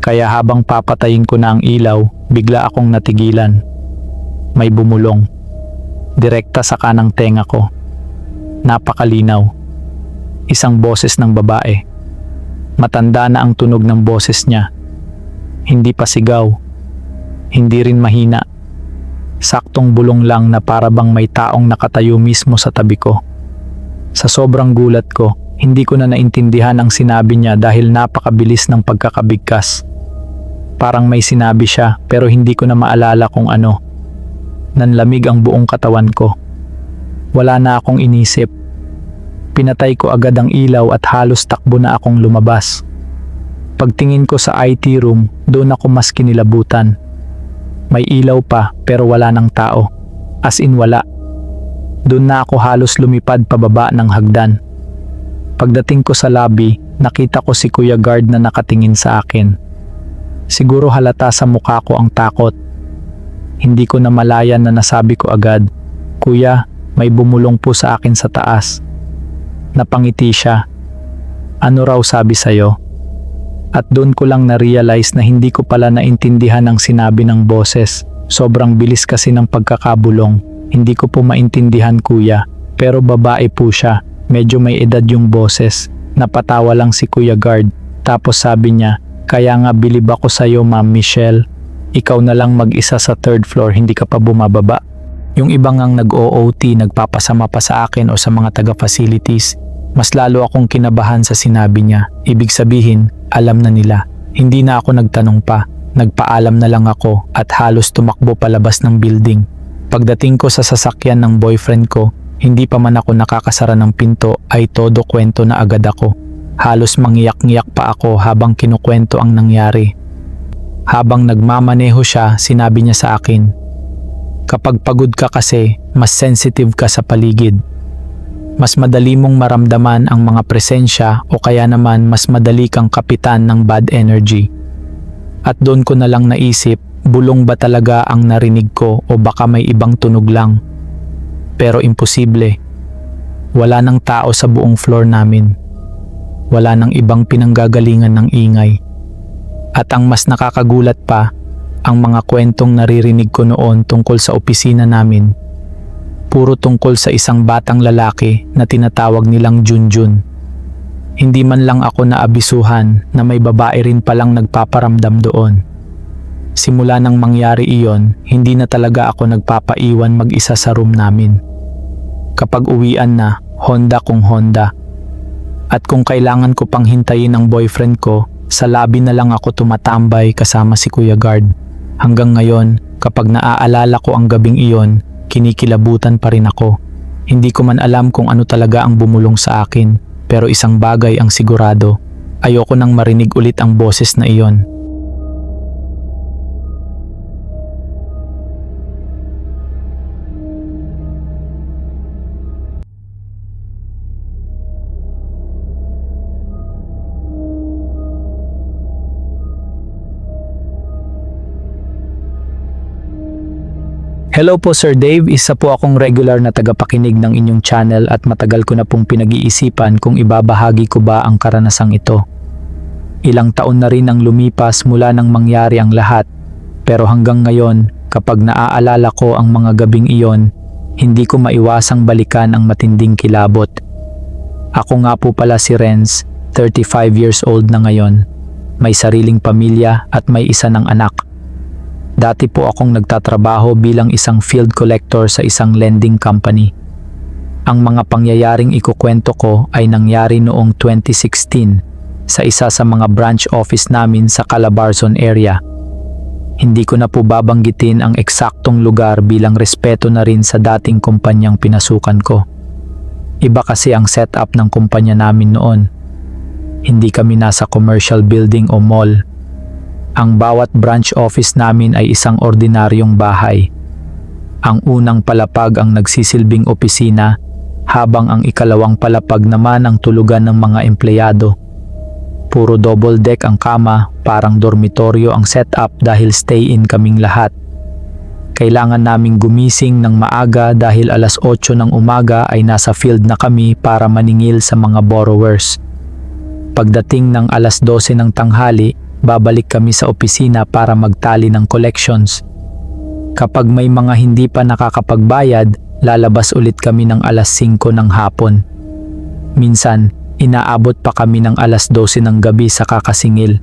Kaya habang papatayin ko na ang ilaw, bigla akong natigilan. May bumulong. Direkta sa kanang tenga ko. Napakalinaw. Isang boses ng babae. Matanda na ang tunog ng boses niya. Hindi pa sigaw. Hindi rin mahina. Saktong bulong lang na para bang may taong nakatayo mismo sa tabi ko. Sa sobrang gulat ko, hindi ko na naintindihan ang sinabi niya dahil napakabilis ng pagkakabigkas. Parang may sinabi siya pero hindi ko na maalala kung ano. Nanlamig ang buong katawan ko. Wala na akong inisip. Pinatay ko agad ang ilaw at halos takbo na akong lumabas. Pagtingin ko sa IT room, doon ako mas kinilabutan. May ilaw pa pero wala ng tao. As in wala. Doon na ako halos lumipad pababa ng hagdan. Pagdating ko sa lobby, nakita ko si Kuya Guard na nakatingin sa akin. Siguro halata sa mukha ko ang takot. Hindi ko na malayan na nasabi ko agad, "Kuya, may bumulong po sa akin sa taas." Napangiti siya. "Ano raw sabi sa'yo?" At doon ko lang na-realize na hindi ko pala naintindihan ang sinabi ng boses. Sobrang bilis kasi ng pagkakabulong. Hindi ko po maintindihan, kuya. Pero babae po siya. Medyo may edad yung boses. Napatawa lang si Kuya Guard. Tapos sabi niya, "Kaya nga bilib ako sa'yo, Ma'am Michelle. Ikaw na lang mag-isa sa third floor, hindi ka pa bumababa." Yung ibang ngang nag-OOT, nagpapasama pa sa akin o sa mga taga-facilities. Mas lalo akong kinabahan sa sinabi niya. Ibig sabihin, alam na nila. Hindi na ako nagtanong pa. Nagpaalam na lang ako at halos tumakbo palabas ng building. Pagdating ko sa sasakyan ng boyfriend ko, hindi pa man ako nakakasara ng pinto ay todo kwento na agad ako. Halos mangiyak-ngiyak pa ako habang kinukwento ang nangyari. Habang nagmamaneho siya, sinabi niya sa akin, "Kapag pagod ka kasi, mas sensitive ka sa paligid. Mas madali mong maramdaman ang mga presensya o kaya naman mas madali kang kapitan ng bad energy." At doon ko na lang naisip, bulong ba talaga ang narinig ko o baka may ibang tunog lang? Pero imposible. Wala nang tao sa buong floor namin. Wala nang ibang pinanggagalingan ng ingay. At ang mas nakakagulat pa, ang mga kwentong naririnig ko noon tungkol sa opisina namin. Puro tungkol sa isang batang lalaki na tinatawag nilang Junjun. Hindi man lang ako naabisuhan na may babae rin palang nagpaparamdam doon. Simula nang mangyari iyon, hindi na talaga ako nagpapaiwan mag-isa sa room namin. Kapag uwian na, Honda kung Honda. At kung kailangan ko pang hintayin ang boyfriend ko, sa lobby na lang ako tumatambay kasama si Kuya Guard. Hanggang ngayon, kapag naaalala ko ang gabing iyon, kinikilabutan pa rin ako. Hindi ko man alam kung ano talaga ang bumulong sa akin, pero isang bagay ang sigurado, ayoko nang marinig ulit ang boses na iyon. Hello po Sir Dave, isa po akong regular na tagapakinig ng inyong channel at matagal ko na pong pinag-iisipan kung ibabahagi ko ba ang karanasang ito. Ilang taon na rin ang lumipas mula nang mangyari ang lahat, pero hanggang ngayon, kapag naaalala ko ang mga gabing iyon, hindi ko maiwasang balikan ang matinding kilabot. Ako nga po pala si Renz, 35 years old na ngayon. May sariling pamilya at may isa ng anak. Dati po akong nagtatrabaho bilang isang field collector sa isang lending company. Ang mga pangyayaring ikukwento ko ay nangyari noong 2016 sa isa sa mga branch office namin sa Calabarzon area. Hindi ko na po babanggitin ang eksaktong lugar bilang respeto na rin sa dating kumpanyang pinasukan ko. Iba kasi ang setup ng kumpanya namin noon. Hindi kami nasa commercial building o mall. Ang bawat branch office namin ay isang ordinaryong bahay. Ang unang palapag ang nagsisilbing opisina, habang ang ikalawang palapag naman ang tulugan ng mga empleyado. Puro double deck ang kama, parang dormitoryo ang setup dahil stay-in kaming lahat. Kailangan naming gumising ng maaga dahil alas 8 ng umaga ay nasa field na kami para maningil sa mga borrowers. Pagdating ng alas 12 ng tanghali, babalik kami sa opisina para magtali ng collections. Kapag may mga hindi pa nakakapagbayad, lalabas ulit kami ng alas 5 ng hapon. Minsan, inaabot pa kami ng alas 12 ng gabi sa kakasingil.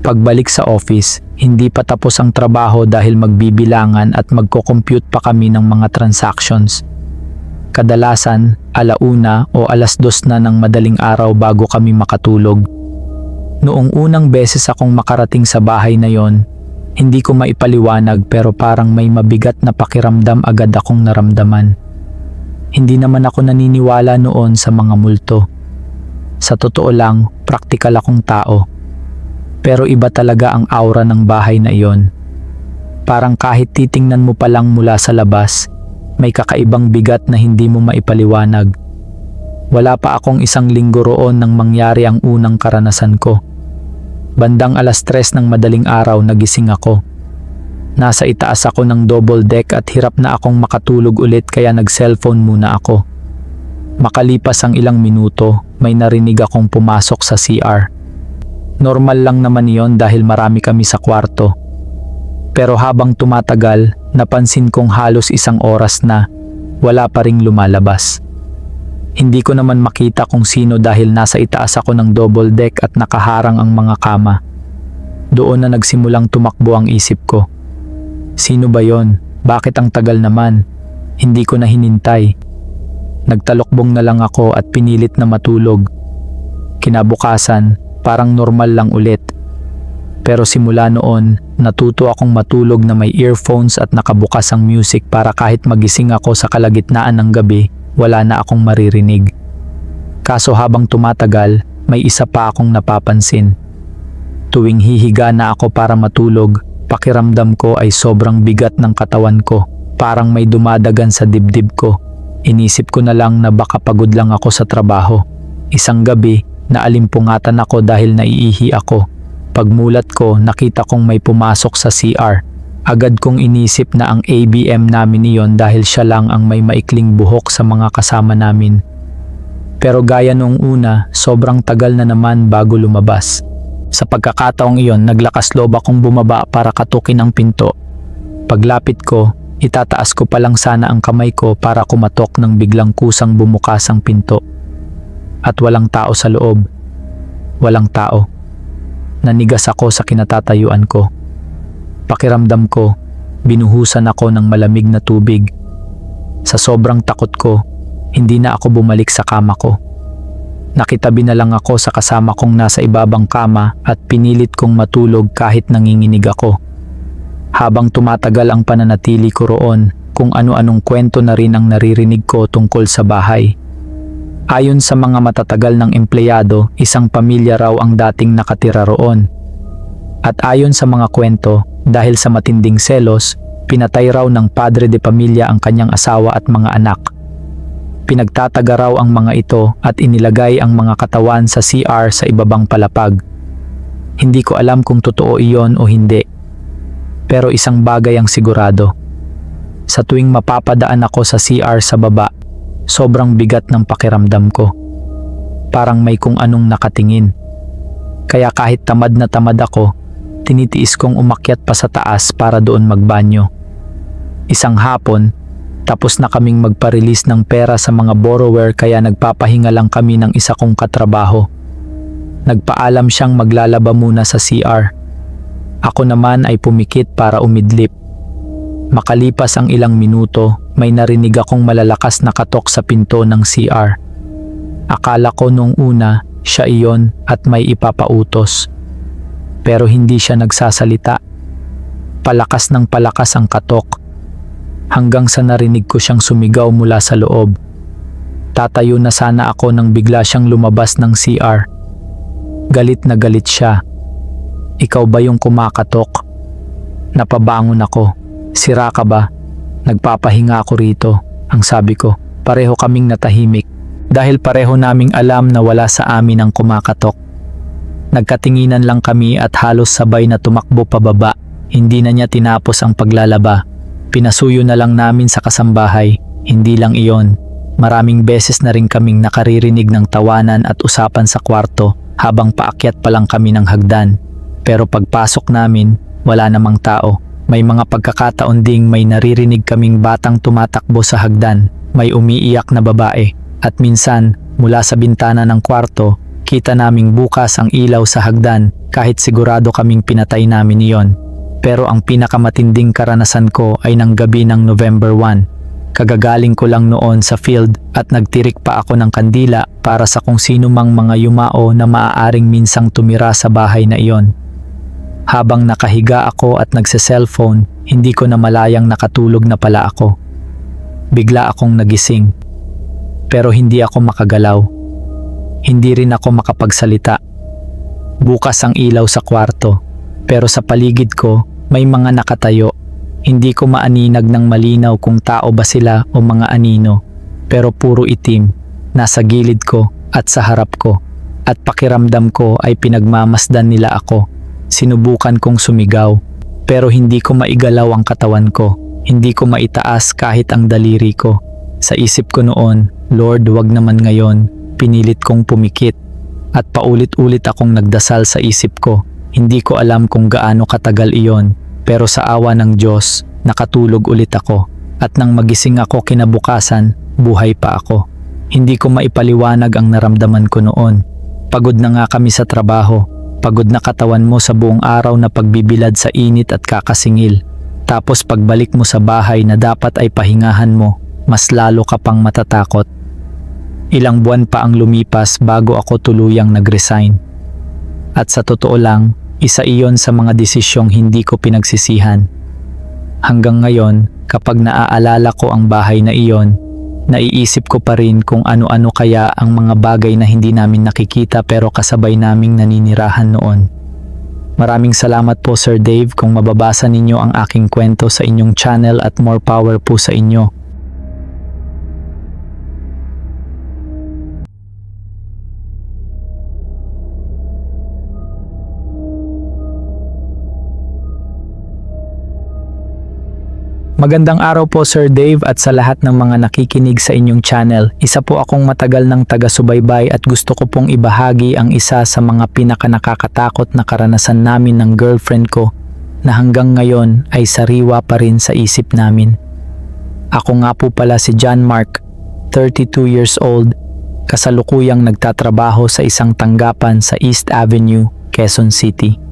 Pagbalik sa office, hindi pa tapos ang trabaho dahil magbibilangan at magko-compute pa kami ng mga transactions. Kadalasan, 1:00 o 2:00 na ng madaling araw bago kami makatulog. Noong unang beses akong makarating sa bahay na yon, hindi ko maipaliwanag pero parang may mabigat na pakiramdam agad akong naramdaman. Hindi naman ako naniniwala noon sa mga multo. Sa totoo lang, praktikal akong tao. Pero iba talaga ang aura ng bahay na iyon. Parang kahit titingnan mo pa lang mula sa labas, may kakaibang bigat na hindi mo maipaliwanag. Wala pa akong 1 linggo roon nang mangyari ang unang karanasan ko. Bandang 3:00 ng madaling araw nagising ako. Nasa itaas ako ng double deck at hirap na akong makatulog ulit kaya nag-cellphone muna ako. Makalipas ang ilang minuto, may narinig akong pumasok sa CR. Normal lang naman iyon dahil marami kami sa kwarto. Pero habang tumatagal, napansin kong halos 1 oras na, wala pa ring lumalabas. Hindi ko naman makita kung sino dahil nasa itaas ako ng double deck at nakaharang ang mga kama. Doon na nagsimulang tumakbo ang isip ko. Sino ba yon? Bakit ang tagal naman? Hindi ko na hinintay. Nagtalokbong na lang ako at pinilit na matulog. Kinabukasan, parang normal lang ulit. Pero simula noon, natuto akong matulog na may earphones at nakabukas ang music para kahit magising ako sa kalagitnaan ng gabi, wala na akong maririnig. Kaso habang tumatagal, may isa pa akong napapansin. Tuwing hihiga na ako para matulog, pakiramdam ko ay sobrang bigat ng katawan ko, parang may dumadagan sa dibdib ko. Inisip ko na lang na baka pagod lang ako sa trabaho. Isang gabi, naalimpungatan ako dahil naiihi ako. Pagmulat ko, nakita kong may pumasok sa CR. Agad kong inisip na ang ABM namin iyon dahil siya lang ang may maikling buhok sa mga kasama namin. Pero gaya noong una, sobrang tagal na naman bago lumabas. Sa pagkakataong iyon, naglakas loob akong bumaba para katukin ang pinto. Paglapit ko, itataas ko pa lang sana ang kamay ko para kumatok nang biglang kusang bumukas ang pinto. At walang tao sa loob. Walang tao. Nanigas ako sa kinatatayuan ko. Pakiramdam ko, binuhusan ako ng malamig na tubig. Sa sobrang takot ko, hindi na ako bumalik sa kama ko. Nakitabi na lang ako sa kasama kong nasa ibabang kama at pinilit kong matulog kahit nanginginig ako. Habang tumatagal ang pananatili ko roon, kung ano-anong kwento na rin ang naririnig ko tungkol sa bahay. Ayon sa mga matatagal ng empleyado, isang pamilya raw ang dating nakatira roon. At ayon sa mga kwento, dahil sa matinding selos, pinatay raw ng padre de pamilya ang kanyang asawa at mga anak. Pinagtataga raw ang mga ito at inilagay ang mga katawan sa CR sa ibabang palapag. Hindi ko alam kung totoo iyon o hindi. Pero isang bagay ang sigurado. Sa tuwing mapapadaan ako sa CR sa baba, sobrang bigat ng pakiramdam ko. Parang may kung anong nakatingin. Kaya kahit tamad na tamad ako, tinitiis kong umakyat pa sa taas para doon magbanyo. Isang hapon, tapos na kaming magpa-release ng pera sa mga borrower kaya nagpapahinga lang kami ng isa kong katrabaho. Nagpaalam siyang maglalaba muna sa CR. Ako naman ay pumikit para umidlip. Makalipas ang ilang minuto, may narinig akong malalakas na katok sa pinto ng CR. Akala ko nung una, siya iyon at may ipapautos. Pero hindi siya nagsasalita. Palakas ng palakas ang katok. Hanggang sa narinig ko siyang sumigaw mula sa loob. Tatayo na sana ako nang bigla siyang lumabas ng CR. Galit na galit siya. Ikaw ba yung kumakatok? Napabangon ako. Sira ka ba? Nagpapahinga ako rito. Ang sabi ko, pareho kaming natahimik. Dahil pareho naming alam na wala sa amin ang kumakatok. Nagkatinginan lang kami at halos sabay na tumakbo pababa. Hindi na niya tinapos ang paglalaba. Pinasuyo na lang namin sa kasambahay. Hindi lang iyon. Maraming beses na rin kaming nakaririnig ng tawanan at usapan sa kwarto habang paakyat pa lang kami ng hagdan. Pero pagpasok namin, wala namang tao. May mga pagkakataon ding may naririnig kaming batang tumatakbo sa hagdan, may umiiyak na babae, at minsan, mula sa bintana ng kwarto, kita naming bukas ang ilaw sa hagdan kahit sigurado kaming pinatay namin iyon. Pero ang pinakamatinding karanasan ko ay ng gabi ng November 1. Kagagaling ko lang noon sa field at nagtirik pa ako ng kandila para sa kung sino mang mga yumao na maaaring minsang tumira sa bahay na iyon. Habang nakahiga ako at nagse-cellphone, hindi ko na malayang nakatulog na pala ako. Bigla akong nagising. Pero hindi ako makagalaw. Hindi rin ako makapagsalita. Bukas ang ilaw sa kwarto, pero sa paligid ko may mga nakatayo. Hindi ko maaninag ng malinaw kung tao ba sila o mga anino, pero puro itim, nasa gilid ko at sa harap ko, at pakiramdam ko ay pinagmamasdan nila ako. Sinubukan kong sumigaw, pero hindi ko maigalaw ang katawan ko, hindi ko maitaas kahit ang daliri ko. Sa isip ko noon, Lord, wag naman ngayon, pinilit kong pumikit, at paulit-ulit akong nagdasal sa isip ko. Hindi ko alam kung gaano katagal iyon. Pero sa awa ng Diyos, nakatulog ulit ako at nang magising ako kinabukasan, buhay pa ako. Hindi ko maipaliwanag ang naramdaman ko noon. Pagod na nga kami sa trabaho, pagod na katawan mo sa buong araw na pagbibilad sa init at kakasingil. Tapos pagbalik mo sa bahay na dapat ay pahingahan mo, mas lalo ka pang matatakot. Ilang buwan pa ang lumipas bago ako tuluyang nag-resign. At sa totoo lang, isa iyon sa mga desisyong hindi ko pinagsisihan. Hanggang ngayon, kapag naaalala ko ang bahay na iyon, naiisip ko pa rin kung ano-ano kaya ang mga bagay na hindi namin nakikita pero kasabay naming naninirahan noon. Maraming salamat po Sir Dave kung mababasa ninyo ang aking kwento sa inyong channel at more power po sa inyo. Magandang araw po Sir Dave at sa lahat ng mga nakikinig sa inyong channel. Isa po akong matagal ng taga-subaybay at gusto ko pong ibahagi ang isa sa mga pinakanakakatakot na karanasan namin ng girlfriend ko na hanggang ngayon ay sariwa pa rin sa isip namin. Ako nga po pala si John Mark, 32 years old, kasalukuyang nagtatrabaho sa isang tanggapan sa East Avenue, Quezon City.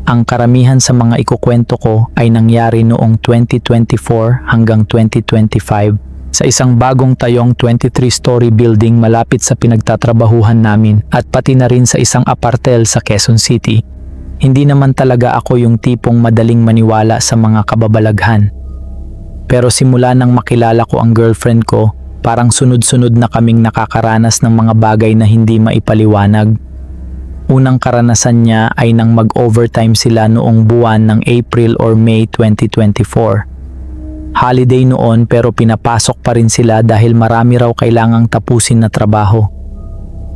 Ang karamihan sa mga ikukwento ko ay nangyari noong 2024 hanggang 2025 sa isang bagong tayong 23-story building malapit sa pinagtatrabahuhan namin at pati na rin sa isang apartel sa Quezon City. Hindi naman talaga ako yung tipong madaling maniwala sa mga kababalaghan. Pero simula nang makilala ko ang girlfriend ko, parang sunod-sunod na kaming nakakaranas ng mga bagay na hindi maipaliwanag. Unang karanasan niya ay nang mag-overtime sila noong buwan ng April or May 2024. Holiday noon pero pinapasok pa rin sila dahil marami raw kailangang tapusin na trabaho.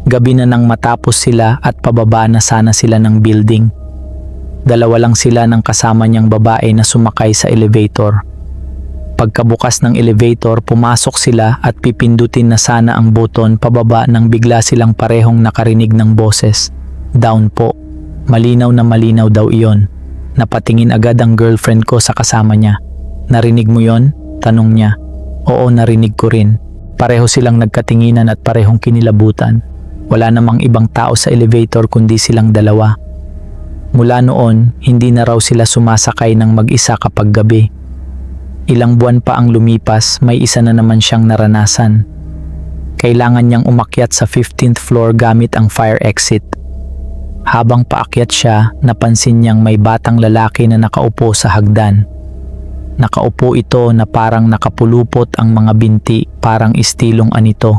Gabi na nang matapos sila at pababa na sana sila ng building. Dalawa lang sila ng kasama niyang babae na sumakay sa elevator. Pagkabukas ng elevator, pumasok sila at pipindutin na sana ang buton pababa nang bigla silang parehong nakarinig ng boses. Down po. Malinaw na malinaw daw iyon. Napatingin agad ang girlfriend ko sa kasama niya. Narinig mo yon? Tanong niya. Oo, narinig ko rin. Pareho silang nagkatinginan at parehong kinilabutan. Wala namang ibang tao sa elevator kundi silang dalawa. Mula noon, hindi na raw sila sumasakay ng mag-isa kapag gabi. Ilang buwan pa ang lumipas, may isa na naman siyang naranasan. Kailangan niyang umakyat sa 15th floor gamit ang fire exit. Habang paakyat siya, napansin niyang may batang lalaki na nakaupo sa hagdan. Nakaupo ito na parang nakapulupot ang mga binti, parang istilong anito.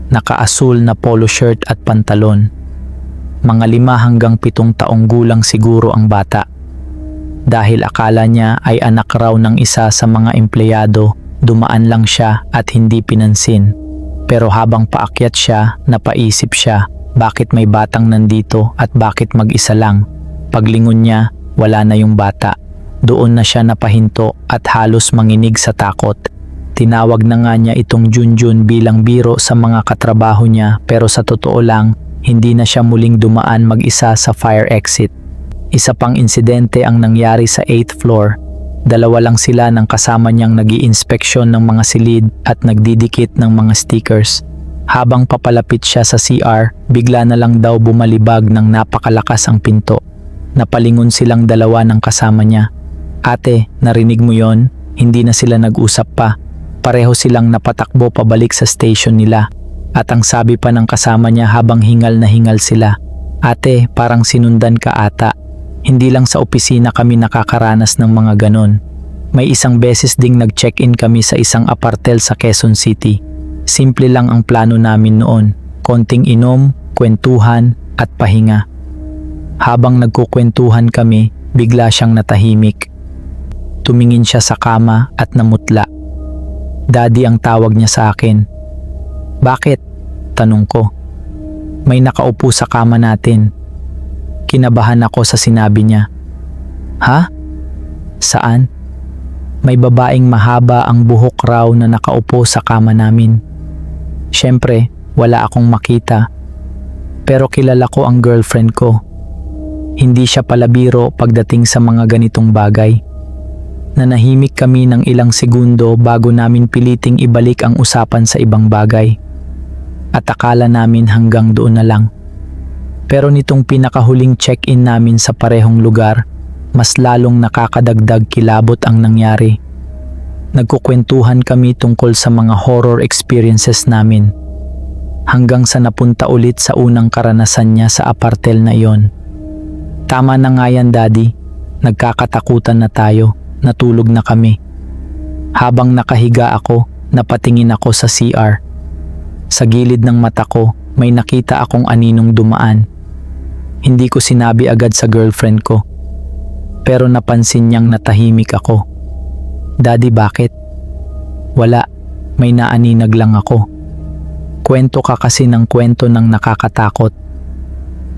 Nakaasul na polo shirt at pantalon. Mga 5 hanggang 7 taong gulang siguro ang bata. Dahil akala niya ay anak raw ng isa sa mga empleyado, dumaan lang siya at hindi pinansin. Pero habang paakyat siya, napaisip siya. Bakit may batang nandito at bakit mag-isa lang? Paglingon niya, wala na yung bata. Doon na siya napahinto at halos manginig sa takot. Tinawag na nga niya itong Junjun bilang biro sa mga katrabaho niya pero sa totoo lang, hindi na siya muling dumaan mag-isa sa fire exit. Isa pang insidente ang nangyari sa 8th floor. Dalawa lang sila ng kasama niyang nag-iinspeksyon ng mga silid at nagdidikit ng mga stickers. Habang papalapit siya sa CR, bigla na lang daw bumalibag ng napakalakas ang pinto. Napalingon silang dalawa ng kasama niya. Ate, narinig mo yon? Hindi na sila nag-usap pa. Pareho silang napatakbo pabalik sa station nila. At ang sabi pa ng kasama niya habang hingal na hingal sila, "Ate, parang sinundan ka ata." Hindi lang sa opisina kami nakakaranas ng mga ganon. May isang beses ding nag-check-in kami sa isang apartel sa Quezon City. Simple lang ang plano namin noon, konting inom, kwentuhan at pahinga. Habang nagkukwentuhan kami, bigla siyang natahimik. Tumingin siya sa kama at namutla. Daddy ang tawag niya sa akin. "Bakit?" tanong ko. "May nakaupo sa kama natin." Kinabahan ako sa sinabi niya. "Ha? Saan?" "May babaeng mahaba ang buhok raw na nakaupo sa kama namin." Siyempre, wala akong makita. Pero kilala ko ang girlfriend ko. Hindi siya palabiro pagdating sa mga ganitong bagay. Nanahimik kami ng ilang segundo bago namin piliting ibalik ang usapan sa ibang bagay. At akala namin hanggang doon na lang. Pero nitong pinakahuling check-in namin sa parehong lugar, mas lalong nakakadagdag kilabot ang nangyari. Nagkukwentuhan kami tungkol sa mga horror experiences namin. Hanggang sa napunta ulit sa unang karanasan niya sa apartel na iyon. "Tama na nga yan, Daddy. Nagkakatakutan na tayo. Natulog na kami." Habang nakahiga ako, napatingin ako sa CR. Sa gilid ng mata ko, may nakita akong aninong dumaan. Hindi ko sinabi agad sa girlfriend ko. Pero napansin niyang natahimik ako. "Daddy, bakit?" "Wala, may naaninag lang ako." Kwento ka kasi ng kwento ng nakakatakot.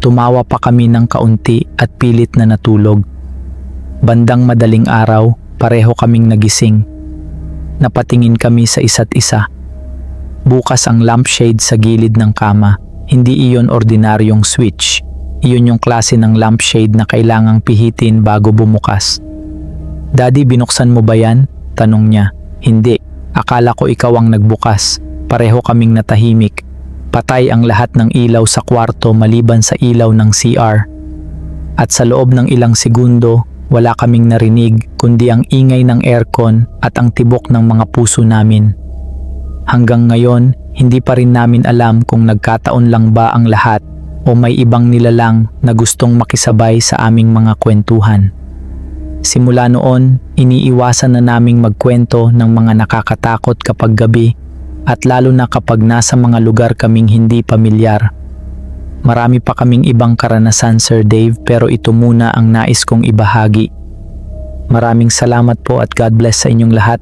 Tumawa pa kami ng kaunti at pilit na natulog. Bandang madaling araw, pareho kaming nagising. Napatingin kami sa isa't isa. Bukas ang lampshade sa gilid ng kama. Hindi iyon ordinaryong switch. Iyon yung klase ng lampshade na kailangang pihitin bago bumukas. "Daddy, binuksan mo ba yan?" tanong niya. "Hindi. Akala ko ikaw ang nagbukas." Pareho kaming natahimik. Patay ang lahat ng ilaw sa kwarto maliban sa ilaw ng CR. At sa loob ng ilang segundo, wala kaming narinig kundi ang ingay ng aircon at ang tibok ng mga puso namin. Hanggang ngayon, hindi pa rin namin alam kung nagkataon lang ba ang lahat o may ibang nilalang na gustong makisabay sa aming mga kwentuhan. Simula noon, iniiwasan na naming magkwento ng mga nakakatakot kapag gabi at lalo na kapag nasa mga lugar kaming hindi pamilyar. Marami pa kaming ibang karanasan, Sir Dave, pero ito muna ang nais kong ibahagi. Maraming salamat po at God bless sa inyong lahat.